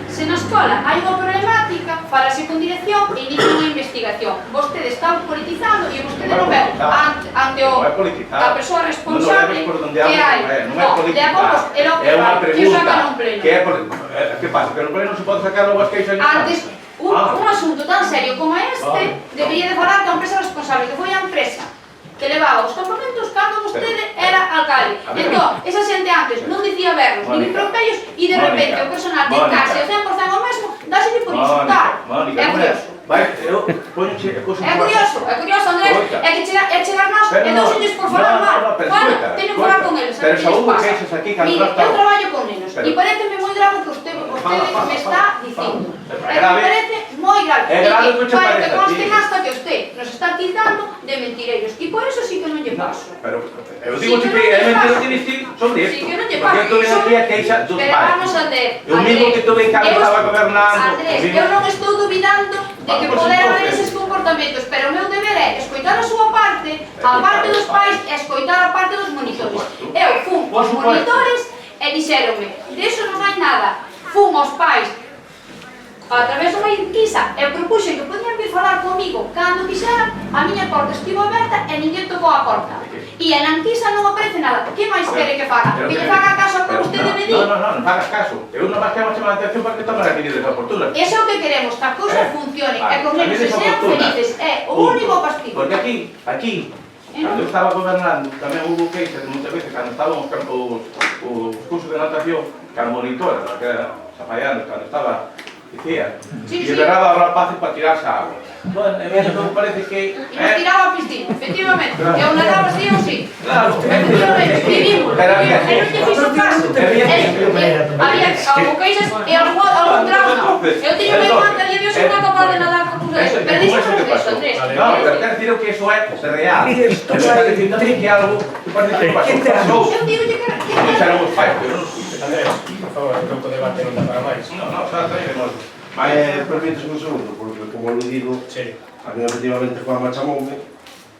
Se na escola hai unha problemática, falase con dirección e inicia unha investigación. Vostede está politizando e vostede non ve ante a persoa responsable que hai. Non, de acordo, é o que unha vai, que o sacan un pregunta, pleno. que pasa? Que no pleno non se pode sacar logo as queixas? Antes, un asunto tan serio como este debería de falar da empresa responsable, que foi a empresa que levaba os campamentos cando vostede era alcalde. Entón, esa xente antes non dicía berros, nin improperios, e de repente o personal de case o 100% o mesmo, dáselle por insultar. É curioso. É curioso, Andrés, é que chegar nós e non se lles por falar mal. Bueno, teño que falar con eles, pero xa hubo queixas aquí cando mire, eu traballo con nenos, e pareceme moi grave que vostede me está dicindo. Me parece moi grave. É grave que che Para parece que a ti. consten hasta que usted nos está tildando de mentireiros, e por eso sí que non lle paso. Pero eu digo que é mentira que dicir sobre isto. Sí, que non lle Porque paso. eu ven aquí a queixa dos Pero pais. vamos a ver, O mismo que tú ven cando estaba gobernando. Andrés, eu non estou dubidando de que poder haber eses comportamentos, pero o meu deber é escoitar a súa parte, a parte dos pais e escoitar a parte dos monitores. Eu fun os monitores e dixéronme, de iso non hai nada. Fun aos pais a través dunha enquisa, e propuxen que podían vir falar comigo cando quixeran, a miña porta estivo aberta e ninguén tocou a porta. E a enquisa non aparece nada. Que máis quere que faga? Que lle faga caso ao que vostede me di? Non fagas caso. Eu non máis quero chamar a atención para que tomen as medidas oportunas. Iso é o que queremos, que a cousa funcione, e que os nenos se sean felices. É o único castigo. Porque aquí, cando eu estaba gobernando, tamén hubo queixas de moitas veces, cando estaban os cursos de natación, que a monitora, que era Zapallano, cando estaba, dicía, e berraba aos rapaces para tirarse a agua. Bueno, en vez de me parece que... E nos tiraba a piscina, efectivamente. E eu nadaba así ou sí. Claro, efectivamente, vivimos. E non lle fixo caso. Había queixas e algún trauma. Eu teño unha irmán que a día de hoxe non é capaz de nadar con cruces. Pero díxemos disso, Andrés. No, pero quero dicir que eso é real. Pero está dicindo tamén que algo que parece que pasou. Eu digo que Dixeron os pais, pero non os escuché. Andrés, por favor, eu creo que o debate non dá para máis. No, xa traemos. Permites un segundo, porque como eu digo, Sí. a mí efectivamente Juanma chamoume,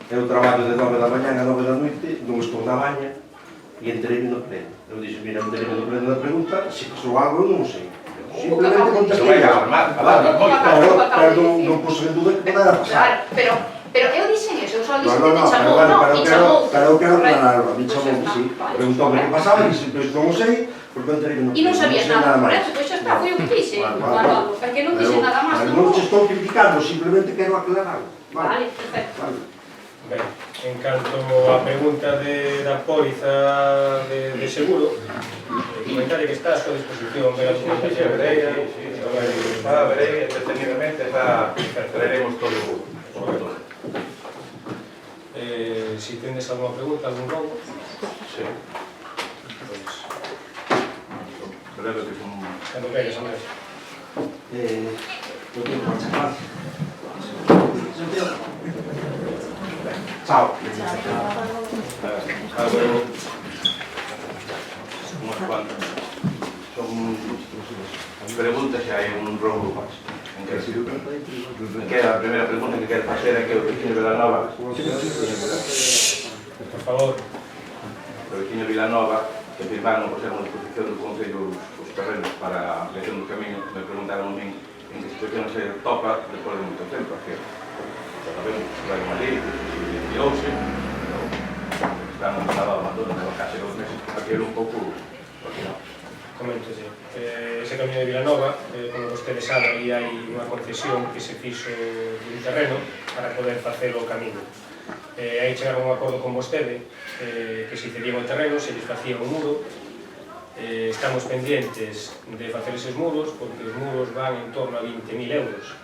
eu traballo de 9 da mañá a 9 da noite, non estou na maña, e enterei no pleno. Eu dixo, mira, enterei no pleno da pregunta, se sou algo eu non sei. Simplemente Non contestei. vai a alarmar, Pero non puse en duda que podera pasar. Claro, pero eu dixen eso, eu só dixen que No, te chamou, non? E chamou. pero eu quero aclarar, a mí chamou que sí. Preguntoume que pasaba, e dixo, pois non o sei, porque enterei no pleno. E non sabías sei nada, por máis. eso, pois xa está, foi o que dixe. Vale. É que non dixe nada máis. Non te estou criticando, simplemente quero aclarar. Vale, perfecto. Vale. Ben, en canto á pregunta da póliza de seguro, comentario que está a súa disposición ver a documentación vereira. Verei, entretenidamente, xa traeremos todo o Si tendes alguna pregunta, algún roubo, Sí. pois, Breve que son... cando queres, Andrés. Eu tenho que chamar. Chao. Unas cuantas. Son preguntas e hai un roubo máis. Que a primeira pregunta que quero facer é que o veciño Vilanova, Por favor. o veciño Vilanova, que firmaron por ser unha disposición do Concello os terrenos para a ampliación do camiño, me preguntaron a min en que situación se topa depois de moito tempo, que sabemos que vai unha lei, que se diouse, están en estado de abandono de case 2 meses, aquí era un pouco, porque non. Coméntese. Ese camiño de Vilanova, como vostede sabe, aí hai unha concesión que se fixo dun terreno para poder facer o camiño. Aí chegaron a un acordo con vostede que se cedía o terreno, se lles facía un muro. Estamos pendientes de facer eses muros, porque os muros van en torno a 20.000 euros.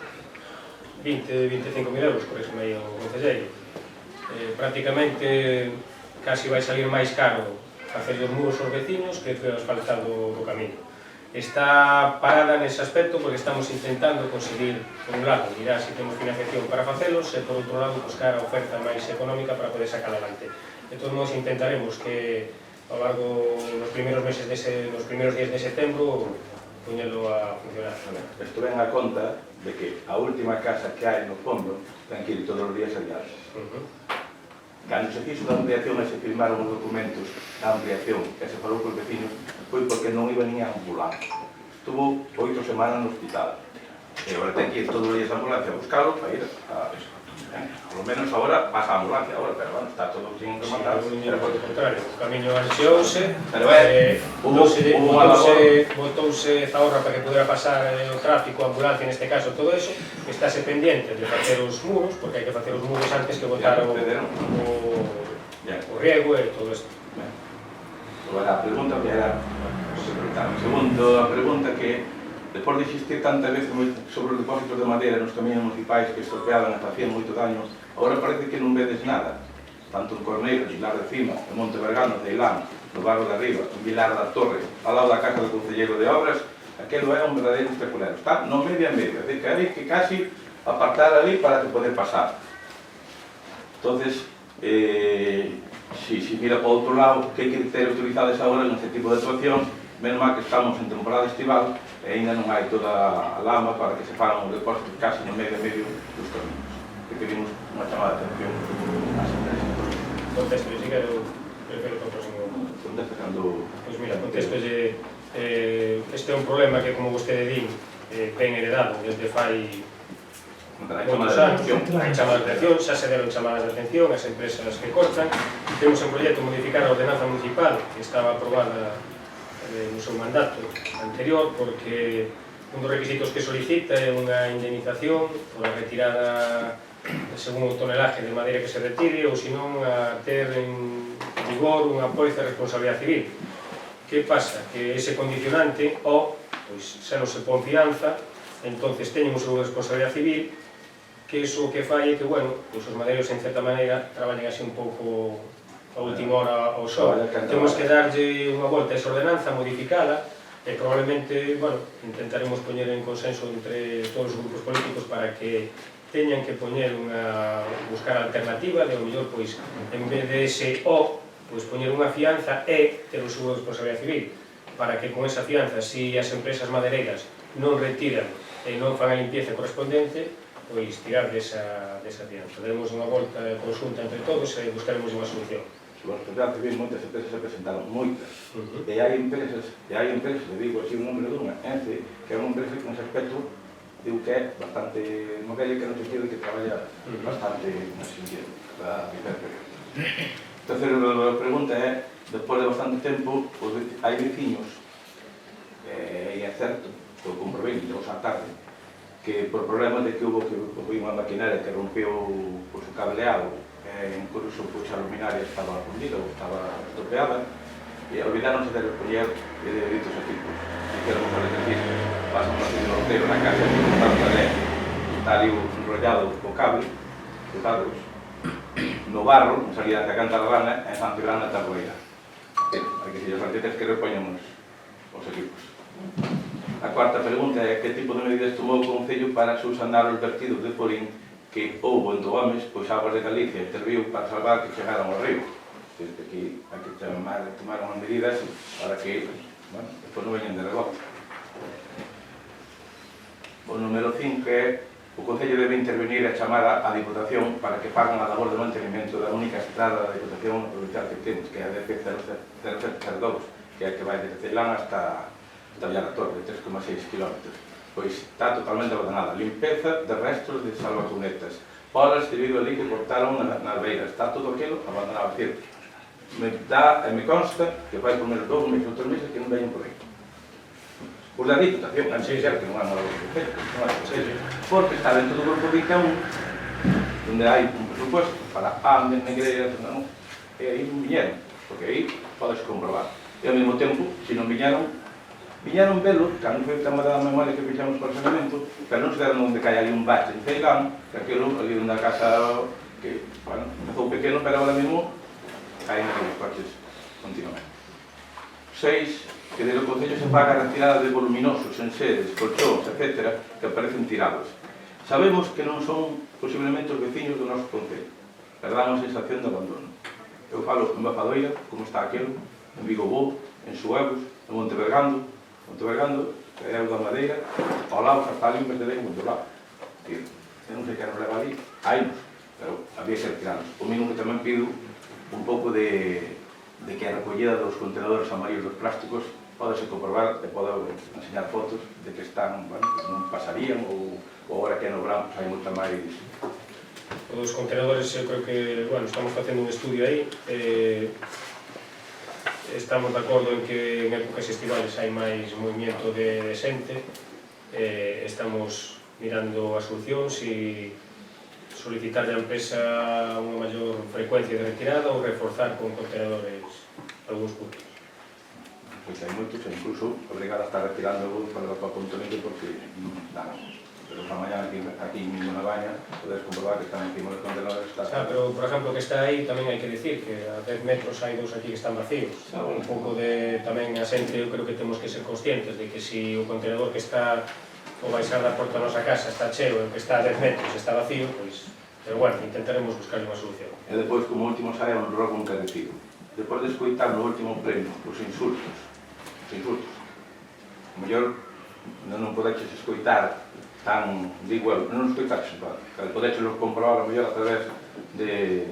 25.000 euros, por eso me aí o concelleiro. Prácticamente casi vai salir máis caro facer os muros aos veciños que o asfaltado do camiño. Está parada nese aspecto porque estamos intentando conseguir, por un lado, mirar se temos financiación para facelos e, por outro lado, buscar a oferta máis económica para poder sacar adelante. De todos modos, intentaremos que, ao largo dos primeiros meses, nos primeiros días de setembro, poñelo a funcionar. Isto ven a conta de que a última casa que hai no fondo ten que ir todos os días a viaxe. Cando se fixo da ampliación e se firmaron os documentos da ampliación e se falou cos vecinos, foi porque non iba nin a ambulancia. Estuvo 8 semanas no hospital. E agora ten que ir todos os días a ambulancia a buscarlo para ir a... Por lo menos agora pasa a ambulancia, agora, pero bueno, está todo sin rematar. Pero por o contrario, o camiño anxiouse, botouse Zahorra para que pudera pasar o tráfico, a ambulancia, neste caso, todo eso, estáse pendiente de facer os muros, porque hai que facer os muros antes que botar o riego e todo isto. Agora, a pregunta que era... Segundo, a pregunta que despois de existir tanta vez sobre os depósitos de madeira nos camiños municipais que estropeaban e facían moito daño, agora parece que non vedes nada. Tanto en Corneiro, Vilar de Cima, en Monte Vergano, Ceilán, no Barro de Arriba, en Vilar da Torre, ao lado da casa do Concelleiro de Obras, aquilo é un verdadeiro especulero. Está no medio a medio, é dicir, que hai que casi apartar ali para te poder pasar. Entonces, si mira para outro lado, que criterios utilizados agora neste tipo de actuación, menos mal que estamos en temporada estival e ainda non hai toda a lama para que se fagan os depósitos casi no medio a medio dos caminos. Que pedimos unha chamada de atención ás empresas. Contesto, si que eu prefiro para o próximo. Contesta cando... Pois mira, contesto este é un problema que, como vostede din, ben heredado desde fai moitos Chamada anos, de atención. hai chamadas de atención, xa se deron chamadas de atención as empresas que cortan. Temos en proxecto modificar a ordenanza municipal que estaba aprobada no seu mandato anterior, porque un dos requisitos que solicita é unha indemnización por a retirada según o tonelaje de madeira que se retire, ou senón a ter en vigor unha póliza de responsabilidade civil. Que pasa? Que ese condicionante, pois xa non se pon fianza, entonces teñen un seguro de responsabilidade civil, que iso que fai é que, bueno, pois os madeiros en certa maneira traballen así un pouco a última hora ao sol. Temos que darlle unha volta a esa ordenanza, modificala, e probablemente, bueno, intentaremos poñer en consenso entre todos os grupos políticos para que teñan que poñer buscar alternativa de, ao mellor, pois, en vez de ese pois poñer unha fianza e ter un seguro de responsabilidade civil, para que con esa fianza, si as empresas madereiras non retiran e non fan a limpieza correspondente, pois tirar desa fianza. Daremos unha volta de consulta entre todos e buscaremos unha solución. Sobre a sociedade civil, moitas empresas se presentaron, moitas. E hai empresas, le digo así o nombre dunha, ENCE, que é unha empresa que nese aspecto digo que é bastante modelo, que no sentido que traballa bastante nese sentido, para viver período. Entonces, a pregunta é, despois de bastante tempo, hai veciños, e é certo, que o comprobei dos á tarde, que por problemas de que hubo unha maquinaria que rompeu o cableado, incluso a luminaria estaba fundida ou estaba estropeada, e olvidaronse de repoñer ditos equipos. Dixéramos ao electricista, pasan un roteiro na casa de cortar o talé, está ali enrollado co cable, cruzados, no barro, na salida da canta da rana, en Santigrana da Tarboeira. Hai que ser os arquitectos que repoñen os equipos. A cuarta pregunta é que tipo de medidas tomou o Concello para subsanar os vertidos de Porín que houbo en Toames, pois Aguas de Galicia interviu para salvar que chegaran ao río. Aquí hai que tomar unhas medidas para que, bueno, despois non veñen de rebote. O número 5 é o Concello debe intervenir a chamada a Diputación para que paguen a labor de mantenimento da única estrada da Diputación provincial que temos, que é a DP002, que é a que vai desde Ceilán hasta Villar da Torre, de 3,6 km. Pois está totalmente abandonada. Limpeza de restos de salvacunetas. Polas de vidro ali que cortaron na albeira. Está todo aquilo abandonado. Me consta que vai por menos 2 meses ou 3 meses que non veñen por aí. Por da Diputación, a non ser que non há nada do Concello, porque está dentro do grupo 21, onde hai un presupuesto para Andes, Negreiras, e aí non viñeron, porque aí podes comprobar. E ao mesmo tempo, se non viñeron velo, cando foi o tema da memoria que fixamos para o saneamento, pero non se deron onde cae ali un bache en Ceilán, que aquilo, ali unha casa que, bueno, empezou pequeno, pero ahora mesmo caen aqueles coches continuamente. 6. Que desde o Concello se paga a retirada de voluminosos, enseres, colchóns, etc., que aparecen tirados. Sabemos que non son posiblemente os veciños do noso Concello, pero dá unha sensación de abandono. Eu falo en Bafadoira, como está aquilo, en Vigobó, en Suevos, en Montevergando, que é o da Madeira, ao lado está ali un vertedero muito lado. Eu non sei que nos leva ali, hainos, pero había que retirarnos. O mínimo que tamén pido un pouco de que a recollida dos contenedores amarillos dos plásticos podese comprobar e poda enseñar fotos de que están, bueno, non pasarían ou agora que é no verán hai moita máis. Os contenedores, eu creo que, bueno, estamos facendo un estudio aí, estamos de acordo en que en épocas estivales hai máis movimento de xente, estamos mirando a solución, si solicitar a empresa unha maior frecuencia de retirada ou reforzar con contenedores algúns puntos. Pois hai moitos, e incluso obrigado a estar retirando para o apuntamento porque non dá. Pero para mañana aquí mismo na baña podes comprobar que están encima dos contenedores. Pero, por exemplo, que está aí tamén hai que decir que a 10 metros hai dous aquí que están vacíos. Un pouco de tamén a xente, eu creo que temos que ser conscientes de que si o contenedor que está o baixar da porta da nosa casa está cheo e o que está a 10 metros está vacío, pois, pero bueno, intentaremos buscar unha solución. E depois, como último, sai un rogo encarecido. Depois de escoitar no último pleno os insultos, o mellor non podeches escoitar tan, digo eu, non escoitaches, podeches los comprobar o mellor a través de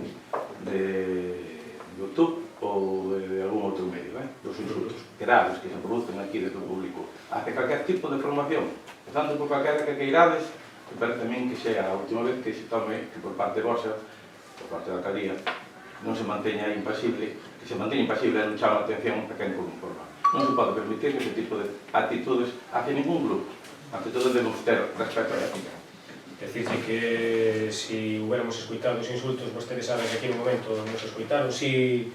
YouTube ou de algún outro medio, dos insultos graves que se producen aquí dentro do público. Hace calquer tipo de formación, empezando por calquera que queirades, que parece a min que sea a última vez que se tome, que por parte vosa, por parte da alcaldía, non se manteña impasible, que se manteña impasible e non chama a atención a quen conforma. Non se pode permitir que ese tipo de actitudes hace ningún grupo. Ante todo debemos ter respeto a ética. Decirse que si hubiéramos escuitado os insultos, vostedes saben que aquí no momento non se escuitaron, si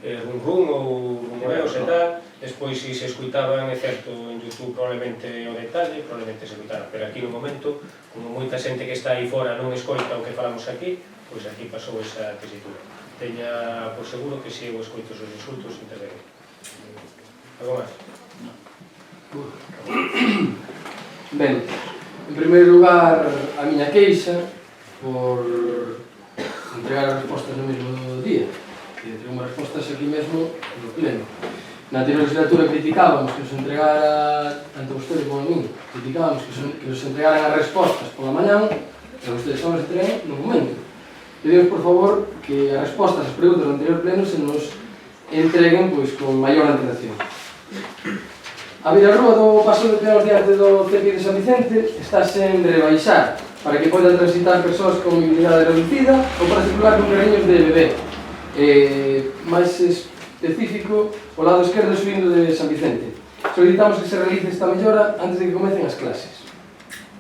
rum rum ou rumoreos e tal, despois si se escuitaban, é certo, en YouTube probablemente o detalle, probablemente se escuitaran, pero aquí no momento, como moita xente que está aí fora non escoita o que falamos aquí, pois aquí pasou esa tesitura. Teña por seguro que se eu escoito os insultos, intervengo. Algo máis? Ben, en primeiro lugar, a miña queixa por entregar as respostas no mesmo día. E entreguei unhas respostas aquí mesmo no pleno. Na anterior legislatura criticábamos que nos entregara, tanto vostedes como a min, criticábamos que nos entregaran as respostas pola mañán e vostedes só nos entregan no momento. Pedimos, por favor, que as respostas ás preguntas do anterior pleno se nos entreguen pois, con maior antelación. A virarrúa do paso de peóns diante do CEPI de San Vicente está sen rebaixar para que podan transitar persoas con mobilidade reducida ou para circular con carriños de bebé. Mais específico, o lado esquerdo subindo de San Vicente. Solicitamos que se realice esta mellora antes de que comecen as clases.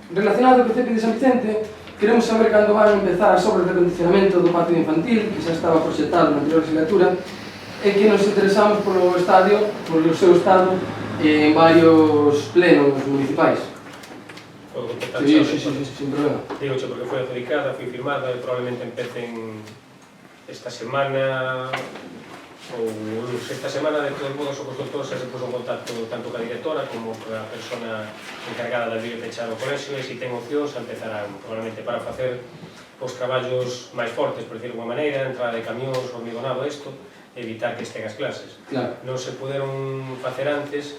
Relacionado co CEPI de San Vicente, queremos saber cando van a empezar as obras de acondicionamento do patio infantil, que xa estaba proxectado na anterior legislatura, e que nos interesamos polo estadio, polo seu estado, en varios plenos municipais. Podo contestar Sí, xa, sin problema. Digo porque foi adjudicada, foi firmada e probablemente empecen esta semana ou esta semana. De todos modos, o constructor se puso en contacto tanto ca directora como ca persona encargada de abrir e pechar o colexio, e se ten opcións empezarán probablemente para facer os traballos máis fortes, por decir de unha maneira, entrada de camións, hormigonado, isto, evitar que estén as clases. Claro. Non se puderon facer antes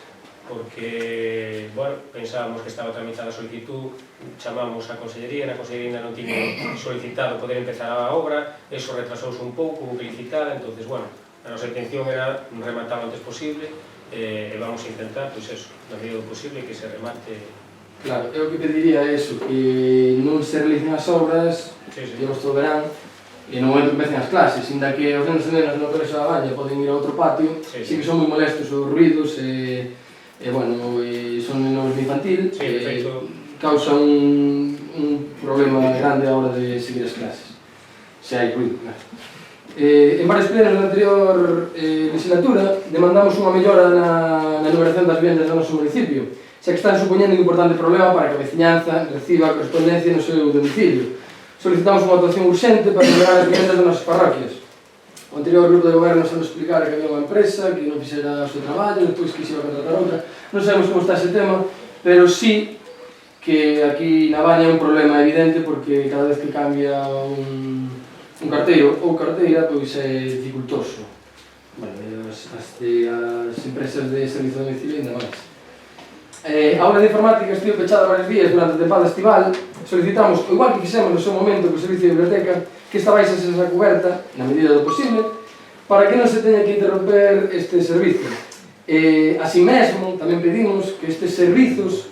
porque, bueno, pensábamos que estaba tramitada a solicitud, chamamos a Consellería, na Consellería non tiña solicitado poder empezar a obra, eso retrasouse un pouco, hubo que licitar, entonces, bueno, a nosa intención era rematar o antes posible e vamos a intentar, pois eso, na medida do posible, que se remate. Claro, eu que pediría é eso, que non se realicen as obras, digamos todo o verán, e no momento que empecen as clases, inda que os nenos e nenas no Colexio da Baña poden ir a outro patio, sí que son moi molestos os ruidos e bueno, son nenos de infantil, causa un problema grande a hora de seguir as clases, se hai ruido, claro. En varios plenos da anterior legislatura demandamos unha mellora na numeración das vivendas do noso municipio, xa que están supoñendo un importante problema para que a veciñanza reciba a correspondencia no seu domicilio. Solicitamos unha actuación urxente para mellorar as vivendas das nosas parroquias. O anterior grupo de goberno se nos explicara que había unha empresa que non fixera o seu traballo, despois que se iba a contratar outra. Non sabemos como está ese tema, pero sí que aquí na Baña é un problema evidente porque cada vez que cambia un carteiro ou carteira, pois é dificultoso. Bueno, as empresas de servizo de domicilio ainda máis. A aula de informática estivo pechada varios días durante a tempada estival. Solicitamos, o igual que fixemos no seu momento co servicio de biblioteca, que esta baixa se cuberta, na medida do posible, para que non se teña que interromper este servizo. Así mesmo, tamén pedimos que estes servizos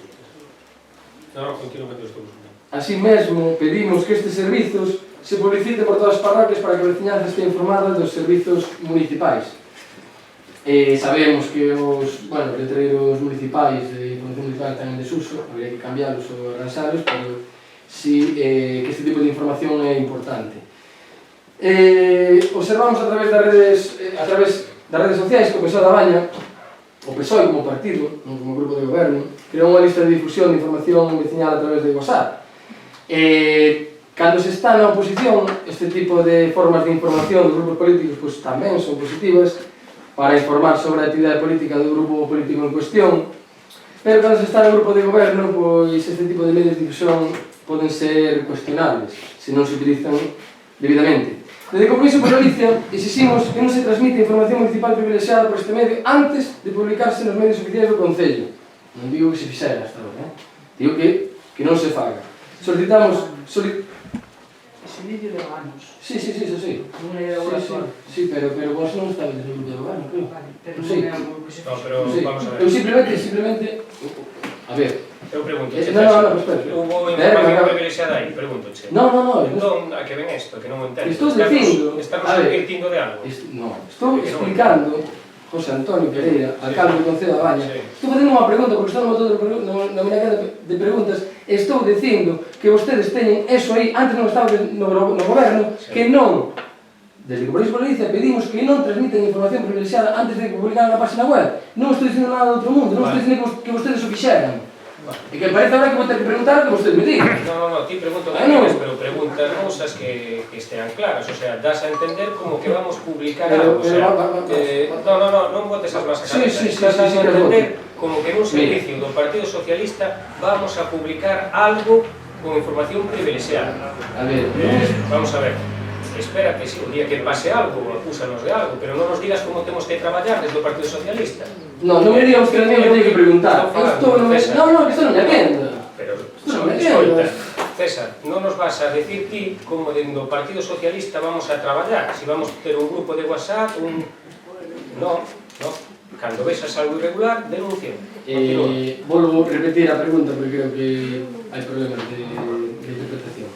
Así mesmo, pedimos que estes servizos se publicite por todas as parroquias para que a veciñanza este informada dos servizos municipais. Sabemos que os letreiros municipais de información municipal están en desuso, habría que cambiarlos ou arranxarlos, pero sí que este tipo de información é importante. Observamos a través das redes sociais que o PSOE da Baña, o PSOE como partido, non como grupo de goberno, creou unha lista de difusión de información veciñal a través de WhatsApp. Cando se está na oposición, este tipo de formas de información dos grupos políticos pois, tamén son positivas para informar sobre a actividade política do grupo político en cuestión, pero cando se está no grupo de goberno, pois este tipo de medios de difusión poden ser cuestionables se non se utilizan debidamente. Desde Compromiso por Galicia exiximos que non se transmite información municipal privilexiada por este medio antes de publicarse nos medios oficiais do Concello. Non digo que se fixera hasta agora, digo que non se faga. Solicitamos... Ese vídeo de anos. Sí, eso sí. Non é laboratorio. Sí, pero vos non estaba no grupo de goberno, creo. Vale, pero non é algo que se... No, pero vamos a ver. Eu simplemente... A ver, Eu pregunto, No, espera. hubo información privilexiada aí, pregúntoche. No. Entón, a que ven isto, que non o entendo. Estou dicindo... Estamos a ver, advirtindo de algo. No, estou explicando, José Antonio Pereira, alcalde do Concello da Baña, Sí. estou facendo unha pregunta, porque estou na minha de preguntas, estou dicindo que vostedes teñen eso aí, antes non estaba no goberno, Sí. que non, desde que por Galicia pedimos que non transmiten información privilexiada antes de que publicaran na página web. Non estou dicindo nada do outro mundo, non estou dicindo que vostedes o fixeran. E que parece ahora que vou ter que preguntar que vostedes me digan. No, ti pregunto que No. pero preguntas cousas que estean claras, o sea, das a entender como que vamos publicar algo, o sea, non botes as masas Sí, estás dando a que entender como que nun servicio do Partido Socialista vamos a publicar algo con información privilexiada. A ver, Vamos a ver, espera que si o día que pase algo, acúsanos de algo, pero non nos digas como temos que traballar desde o Partido Socialista. non me diga usted que me teñe que preguntar. Isto non me... No, isto non me atenda. Pero, Non me escolta, entiendes. César, non nos vas a decir ti como dentro do Partido Socialista vamos a traballar, si vamos a ter un grupo de WhatsApp, No. Cando vexas algo irregular, denuncia. Volvo a repetir a pregunta porque creo que hai problemas de interpretación.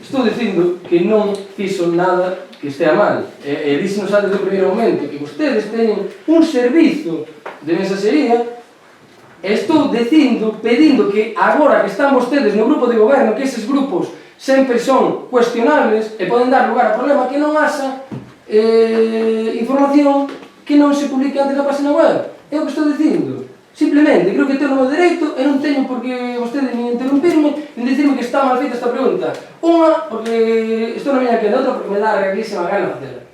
Estou dicindo que non fixo nada que estea mal. E díxenos antes do primeiro momento que vostedes teñen un servizo de mensaxería. Estou dicindo, pedindo que agora que están vostedes no grupo de goberno, que eses grupos sempre son cuestionables e poden dar lugar a problema, que non haxa información que non se publique antes na página web. É o que estou dicindo. Simplemente, creo que tenho o meu dereito e non teño por que vostedes nin interrumpirme nin dicirme que está mal feita esta pregunta. Unha, porque estou na miña quenda, outra porque me dá a reglísima gana facela.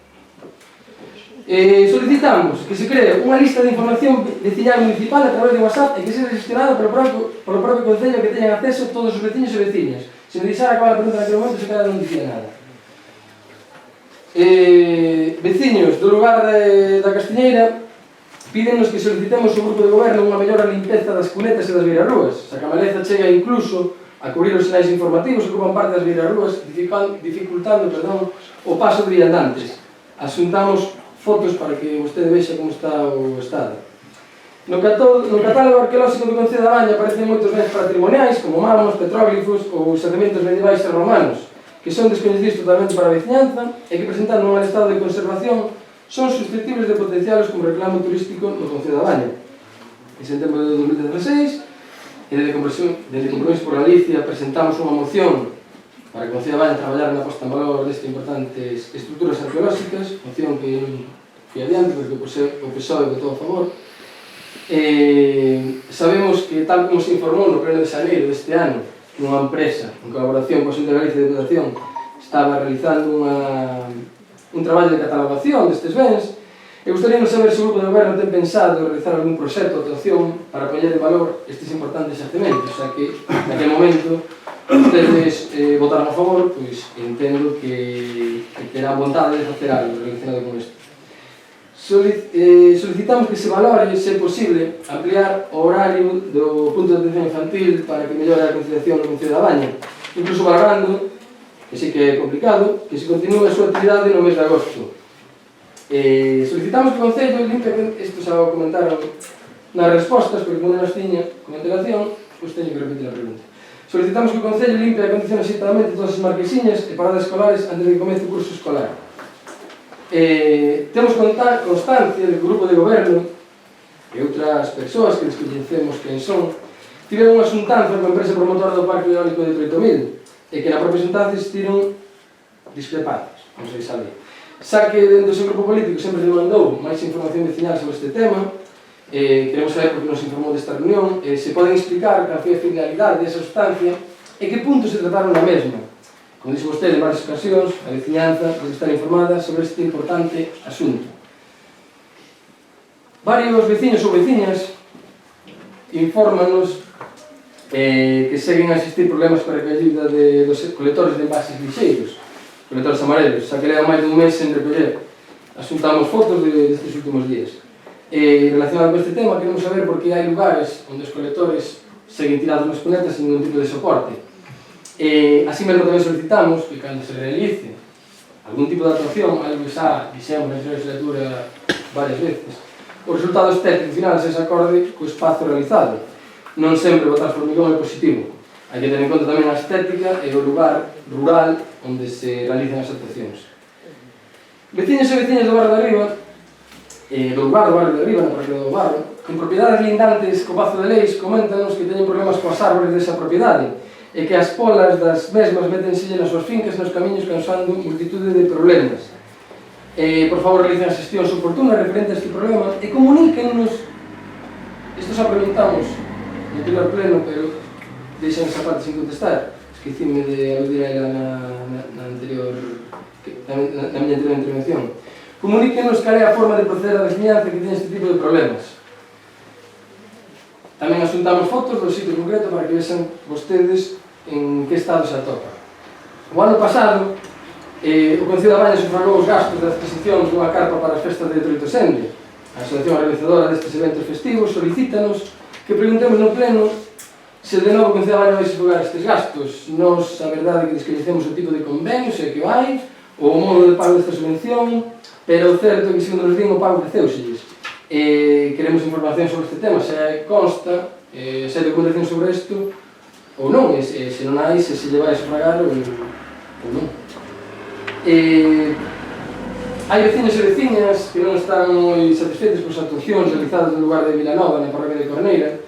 Solicitamos que se cree unha lista de información veciñal municipal a través de WhatsApp e que sexa gestionada polo propio Concello que teñan acceso todos os veciños e veciñas. Se me deixara acabar a pregunta naquele momento, se cada non dicía nada. Veciños do lugar da Castiñeira pídennos que solicitemos ao grupo de goberno unha mellora limpeza das cunetas e das beirarrúas. A camaleza chega incluso a cubrir os sinais informativos que ocupan parte das beirarrúas, dificultando o paso de viandantes. Asuntamos fotos para que vostede vexa como está o estado. No catálogo arqueolóxico do Concello da Baña aparecen moitos bens patrimoniais como mármores, petróglifos ou xacementos medievais e romanos que son descoñecidos totalmente para a veciñanza e que presentando un mal estado de conservación son susceptibles de potencialos como reclamo turístico no Concello da Baña. En setembro de 2016, dende Compromiso por Galicia, presentamos unha moción para que o Concello da Baña traballar na posta en valor destas importantes estruturas arqueolóxicas, moción que non fui adiante porque o PSOE votou a favor. Sabemos que, tal como se informou no pleno de xaneiro deste ano, nunha empresa, en colaboración coa Xunta de Galicia de Deputación, estaba realizando un traballo de catalogación destes bens, e gustaríamos saber se o grupo de goberno ten pensado realizar algún proxecto ou actuación para poñer en valor estes importantes xacementos, xa que naquele momento ustedes votaron a favor, pois entendo que terán vontade de facer algo relacionado con isto. Solicitamos que se valore, se é posible, ampliar o horario do punto de atención infantil para que mellore a conciliación no Concello da Baña, incluso valorando, que sí que é complicado, que se continúe a súa actividade no mes de agosto. Solicitamos que o Concello limpie, isto xa o comentaron nas respostas, porque como non as tiña con antelación, pois teño que repetir a pregunta. Solicitamos que o Concello limpie e acondicione xeitamente todas as marquesiñas e paradas escolares antes de que comece o curso escolar. Temos constancia de que o grupo de goberno e outras persoas que descoñecemos quen son tiveron unha xuntanza coa empresa promotora do Parque Eólico de 30.000 e que na propia xuntanza existiron discrepancias, non sei sabe. Xa que dentro do seu grupo político sempre demandou máis información veciñal sobre este tema, queremos saber por que nos informou desta reunión, se poden explicar cal foi a finalidade desa sustancia e que puntos se trataron na mesma. Como dixo vostede en varias ocasións, a veciñanza debe estar informada sobre este importante asunto. Varios veciños ou veciñas infórmanos que seguen a existir problemas para a recollida dos colectores de envases lixeiros, colectores amarelos, xa que levan máis dun mes sen recoller. Asuntamos fotos destes últimos días. Relacionado con este tema, queremos saber por que hai lugares onde os colectores seguen tirados nas cunetas sin ningún tipo de soporte. Así mesmo tamén solicitamos que cando se realice algún tipo de actuación, algo que xa dixemos na legislatura varias veces, os resultados técnicos finales se acorde co espazo realizado. non sempre botar formigón é positivo. Hai que ter en conta tamén a estética e o lugar rural onde se realizan as actuacións. Veciños e veciñas do barrio de arriba, do barrio de arriba, na parroquia do barrio, con propiedades lindantes co Pazo de Leis, coméntanos que teñen problemas coas árbores desa propiedade e que as polas das mesmas métenselle nas súas fincas nos camiños causando multitude de problemas. Por favor, realicen as xestións oportunas referente a este problema e comuníquennos. Isto xa preguntamos no anterior pleno, pero deixan esa parte sin contestar. Esquecime de aludir a ela na anterior, na miña anterior intervención. Comuníquenos cal é a forma de proceder a veciñanza que ten este tipo de problemas. Tamén asuntamos fotos do sitio concreto para que vexan vostedes en que estado se atopa. O ano pasado, o Concello da Baña sufragou os gastos da adquisición dunha carpa para as festas de Troitosende. A asociación organizadora destes eventos festivos solicítanos que preguntemos no pleno se de novo o Concello da Baña vai sufragar estes gastos. Nos, a verdade, que descoñecemos o tipo de convenios e que vai, ou o modo de pago desta subvención, pero o certo é que, segundo nos din, o pago creceuselles. Queremos información sobre este tema, se consta, se hai documentación sobre isto, ou non, se non hai, se lle vai a sufragar ou non. Hai veciños e veciñas que non están moi satisfeitos con as actuacións realizadas no lugar de Vilanova, na parroquia de Corneira.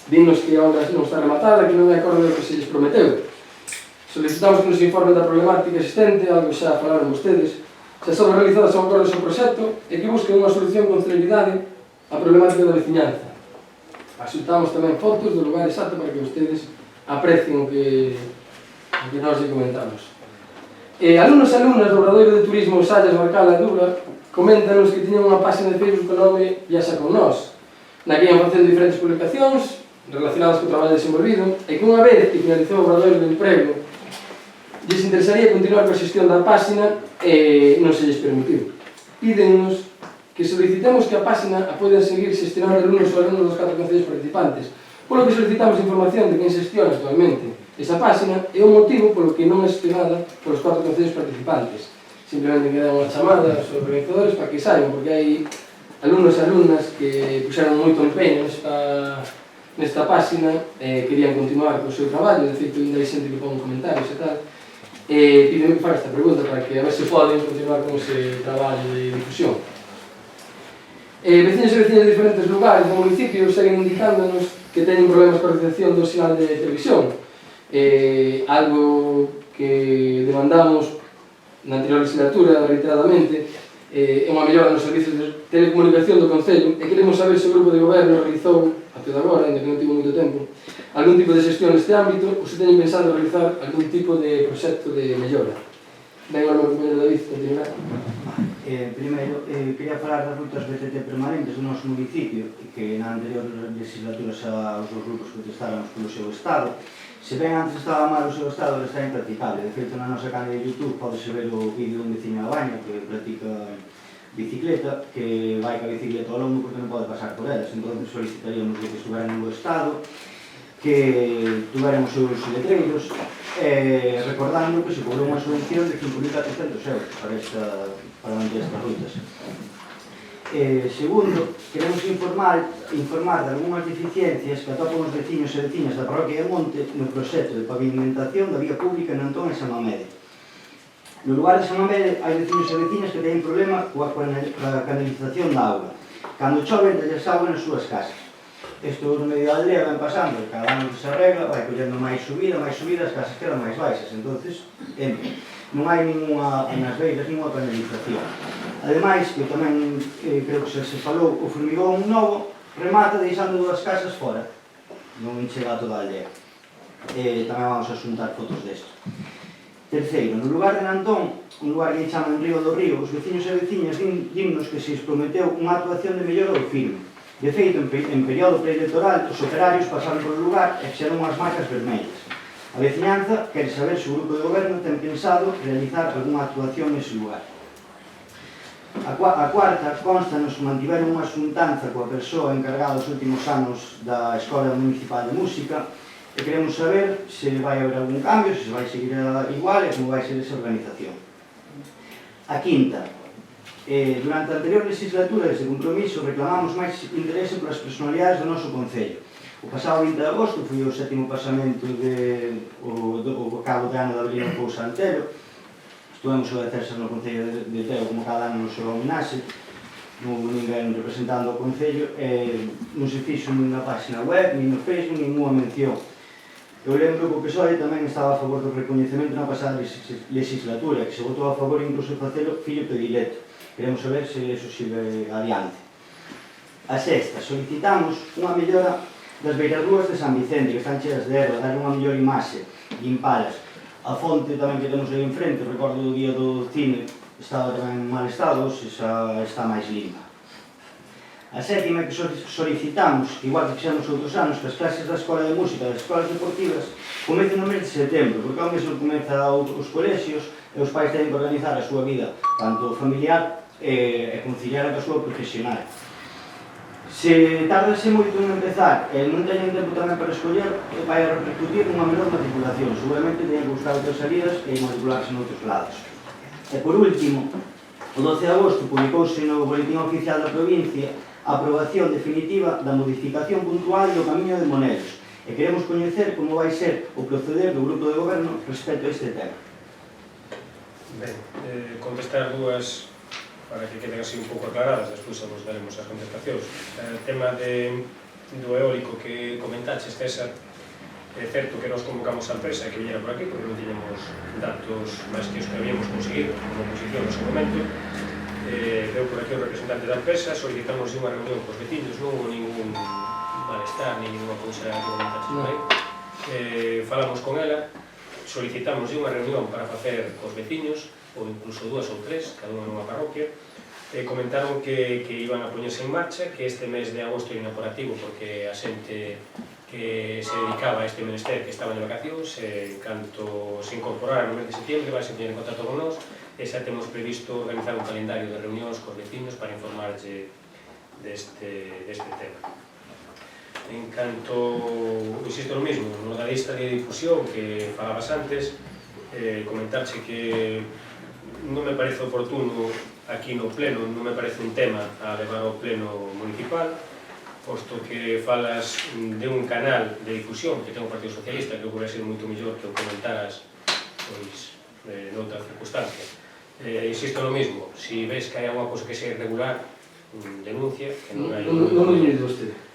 Dinos que a obra non está rematada, que non é acorde do que se lles prometeu. Solicitamos que nos informen da problemática existente, algo xa falaron vostedes, se son realizadas ao acordo do seu proxecto e que busquen unha solución con celeridade á problemática da veciñanza. Asultamos tamén fotos do lugar exacto para que vostedes aprecien o que nós lle comentamos. Alumnos e alumnas do Obradoiro de Turismo Sallas, Barcala e Dura coméntanos que tiñan unha página de Facebook con nome Viaxa con Nós, na que ian facendo diferentes publicacións relacionadas co traballo desenvolvido e que unha vez que finalizou o Obradoiro de Emprego lles interesaría continuar coa xestión da páxina e non se lles permitiu. Pídennos que solicitemos que a páxina a poidan seguir xestionando alumnos ou alumnos dos 4 concellos participantes, polo que solicitamos información de quen xestiona actualmente esa páxina e o motivo polo que non é gestionada polos 4 concellos participantes. Simplemente que dan unha chamada aos organizadores para que saiban, porque hai alumnos e alumnas que puxeron moito empeño nesta páxina e querían continuar co seu traballo. De feito, ainda hai xente que pon comentarios e tal. Pídeme que faga esta pregunta para que a ver se poden continuar con ese traballo de difusión. Veciños e veciñas de diferentes lugares do municipio seguen indicándonos que teñen problemas coa recepción do sinal de televisión, algo que demandamos na anterior legislatura reiteradamente, é unha mellora nos servicios de telecomunicación do Concello e queremos saber se o grupo de goberno realizou, até agora, ainda que non tivo moito tempo, algún tipo de xestión neste ámbito ou se teñen pensado realizar algún tipo de proxecto de mellora. Ben, o meu compañero David, continuará. Primeiro, quería falar das rutas BTT permanentes do noso municipio, que na anterior legislatura xa os dos grupos protestáramos polo seu estado. Se ben antes estaba mal o seu estado, agora está impracticable. De feito, na nosa canal de YouTube podese ver o vídeo dun veciño da Baña que practica bicicleta, que vai ca bicicleta ao longo porque non pode pasar por elas. Entón, solicitaríamos que estuveran no estado, que tuveran os seus letreiros, recordando que se cobrou unha subvención de 5.400 euros para manter estas rutas. Segundo, queremos informar de algunhas deficiencias que atopan os veciños e veciñas da parroquia de Monte no proxecto de pavimentación da vía pública en Antón e Samamede. No lugar de Samamede hai veciños e veciñas que teñen problema coa canalización da auga. Cando chove, entralles auga nas súas casas. Isto no medio da aldea ven pasando, cada ano que se arregla, vai collendo máis subida, as casas quedan máis baixas, entonces non hai ninguna, nas beiras, ninguna canalización. Ademais, que tamén creo que se falou, o formigón novo remata deixando as casas fora, non chega a toda a aldea. Tamén vamos a xuntar fotos desto. Terceiro, no lugar de Nantón, un lugar que chaman Río do Río, os veciños e veciñas dimnos que se prometeu unha actuación de mellora do firme. De feito, en período preelectoral, os operarios pasaron polo lugar e fixeron unhas marcas vermellas. A veciñanza quere saber se o grupo de goberno ten pensado realizar algunha actuación nese lugar. A cuarta, consta-nos mantiveron unha xuntanza coa persoa encargada os últimos anos da Escola Municipal de Música e queremos saber se vai haber algún cambio, se vai seguir igual e como vai ser esa organización. A quinta, durante a anterior legislatura desde Compromiso reclamamos máis interese polas personalidades do noso Concello. O pasado 20 de agosto foi o 7º pasamento do cabo de ano de Avelino Pousa Antero. Estuvemos o de César no Concello de Teo como cada ano no seu homenaxe. Non houve ninguén representando o Concello, non se fixo nin na página web, nin no Facebook, nin ninguna mención. Eu lembro que o PSOE tamén estaba a favor do recoñecemento na pasada legislatura, que se votou a favor incluso de facelo fillo predilecto. Queremos saber se eso sigue adiante. A sexta, solicitamos unha mellora das beirarrúas de San Vicente, que están cheas de erva, dar unha mellor imaxe, limpalas. A fonte tamén que temos aí enfrente, recordo do día do cine, estaba tamén en mal estado, xa está máis limpa. A sétima que solicitamos, igual que fixemos outros anos, que as clases da Escola de Música e das escolas deportivas comecen no mes de setembro, porque ao mesmo comeza os colexios e os pais teñen que organizar a súa vida, tanto familiar e conciliar a súa profesional. Se tardase moito en empezar e non teñen tempo tamén para escoller, vai a repercutir nunha menor matriculación. Seguramente teñen que buscar outras salidas e matricularse noutros lados. E por último, o 12 de agosto publicouse no Boletín Oficial da Provincia a aprobación definitiva da modificación puntual do Camiño de Monelos e queremos coñecer como vai ser o proceder do Grupo de Goberno respecto a este tema. Ben, contestar dúas para que queden así un pouco aclaradas, despois vos daremos as contestacións. O tema do eólico que comentaches, César, é certo que nos convocamos a empresa que viñera por aquí, porque non tiñemos datos máis que os que habíamos conseguido como oposición no seu momento. Veu por aquí o representante da empresa, solicitamos unha reunión cos veciños, non houve ningún malestar, ni ninguna cousa que comentaches por aí. Falamos con ela, solicitamos unha reunión para facer cos veciños, ou incluso 2 ou 3, cada unha nunha parroquia, comentaron que iban a poñerse en marcha, que este mes de agosto era inoperativo porque a xente que se dedicaba a este menester que estaba en vacacións, canto se incorporara no mes de septiembre, vai se poñer en contacto con nós, e xa temos previsto organizar un calendario de reunións cos vecinos para informarlle deste tema. En canto, insisto no mismo, no da lista de difusión que falabas antes, comentarche que non me parece oportuno aquí no pleno, non me parece un tema a levar ao pleno municipal, posto que falas de un canal de difusión que ten o Partido Socialista, que hubiera sido moito mellor que o comentaras noutra circunstancia. Insisto no mismo, si ves que hai alguna cosa que sea irregular, denuncia, que non hai... Non o diñe vostede.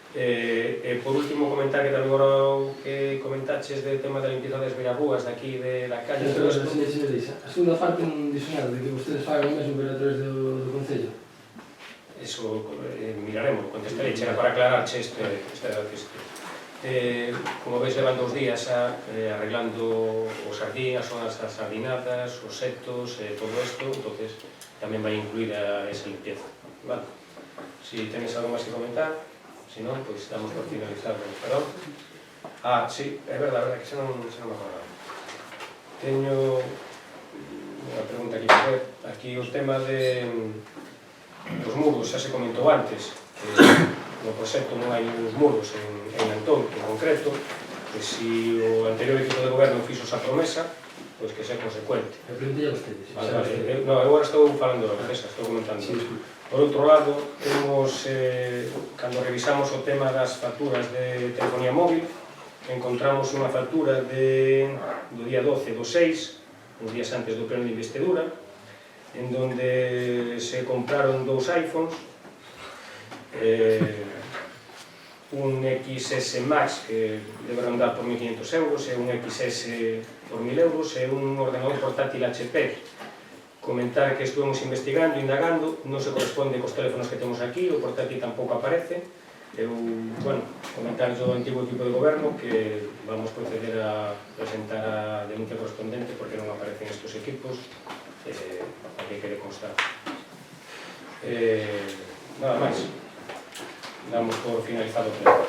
Por último, comentar que tamén agora que comentaches do tema da limpieza das beirarrúas daqui de la calle. A segunda parte non dixo nada de que vostedes fagan o mesmo pero a través do Concello. Eso miraremos, contestarei, era para aclararche esta cuestión. Como veis, levan 2 días arreglando os sardías, as sardinadas, os setos, todo isto, entonces tamén vai incluir esa limpieza. Si tenes algo máis que comentar, se non, pois damos por finalizar, perdón. Sí, é verdade, que xa non me acordaba. Teño unha pregunta aquí para ver. Aquí o tema dos muros, xa se comentou antes, que no proxecto non hai uns muros en Antón, en concreto, que se o anterior equipo de goberno fixo esa promesa, pois que sea consecuente. Eu preguntei a vostedes. Non, eu agora estou falando da empresa, estou comentando. Por outro lado, cando revisamos o tema das facturas de telefonía móvil, encontramos unha factura do día 12 do 6, uns días antes do pleno de investidura, en donde se compraron 2 iPhones, un XS Max que deberán dar por 1.500 euros, e un XS por 1.000 euros, e un ordenador portátil HP. Comentar que estuvemos investigando, indagando, non se corresponde cos teléfonos que temos aquí, o portátil tampouco aparece. Comentar do antigo equipo de goberno que vamos proceder a presentar a denuncia correspondente porque non aparecen estes equipos, aquí quere constar. Nada máis. Damos por finalizado o pleno.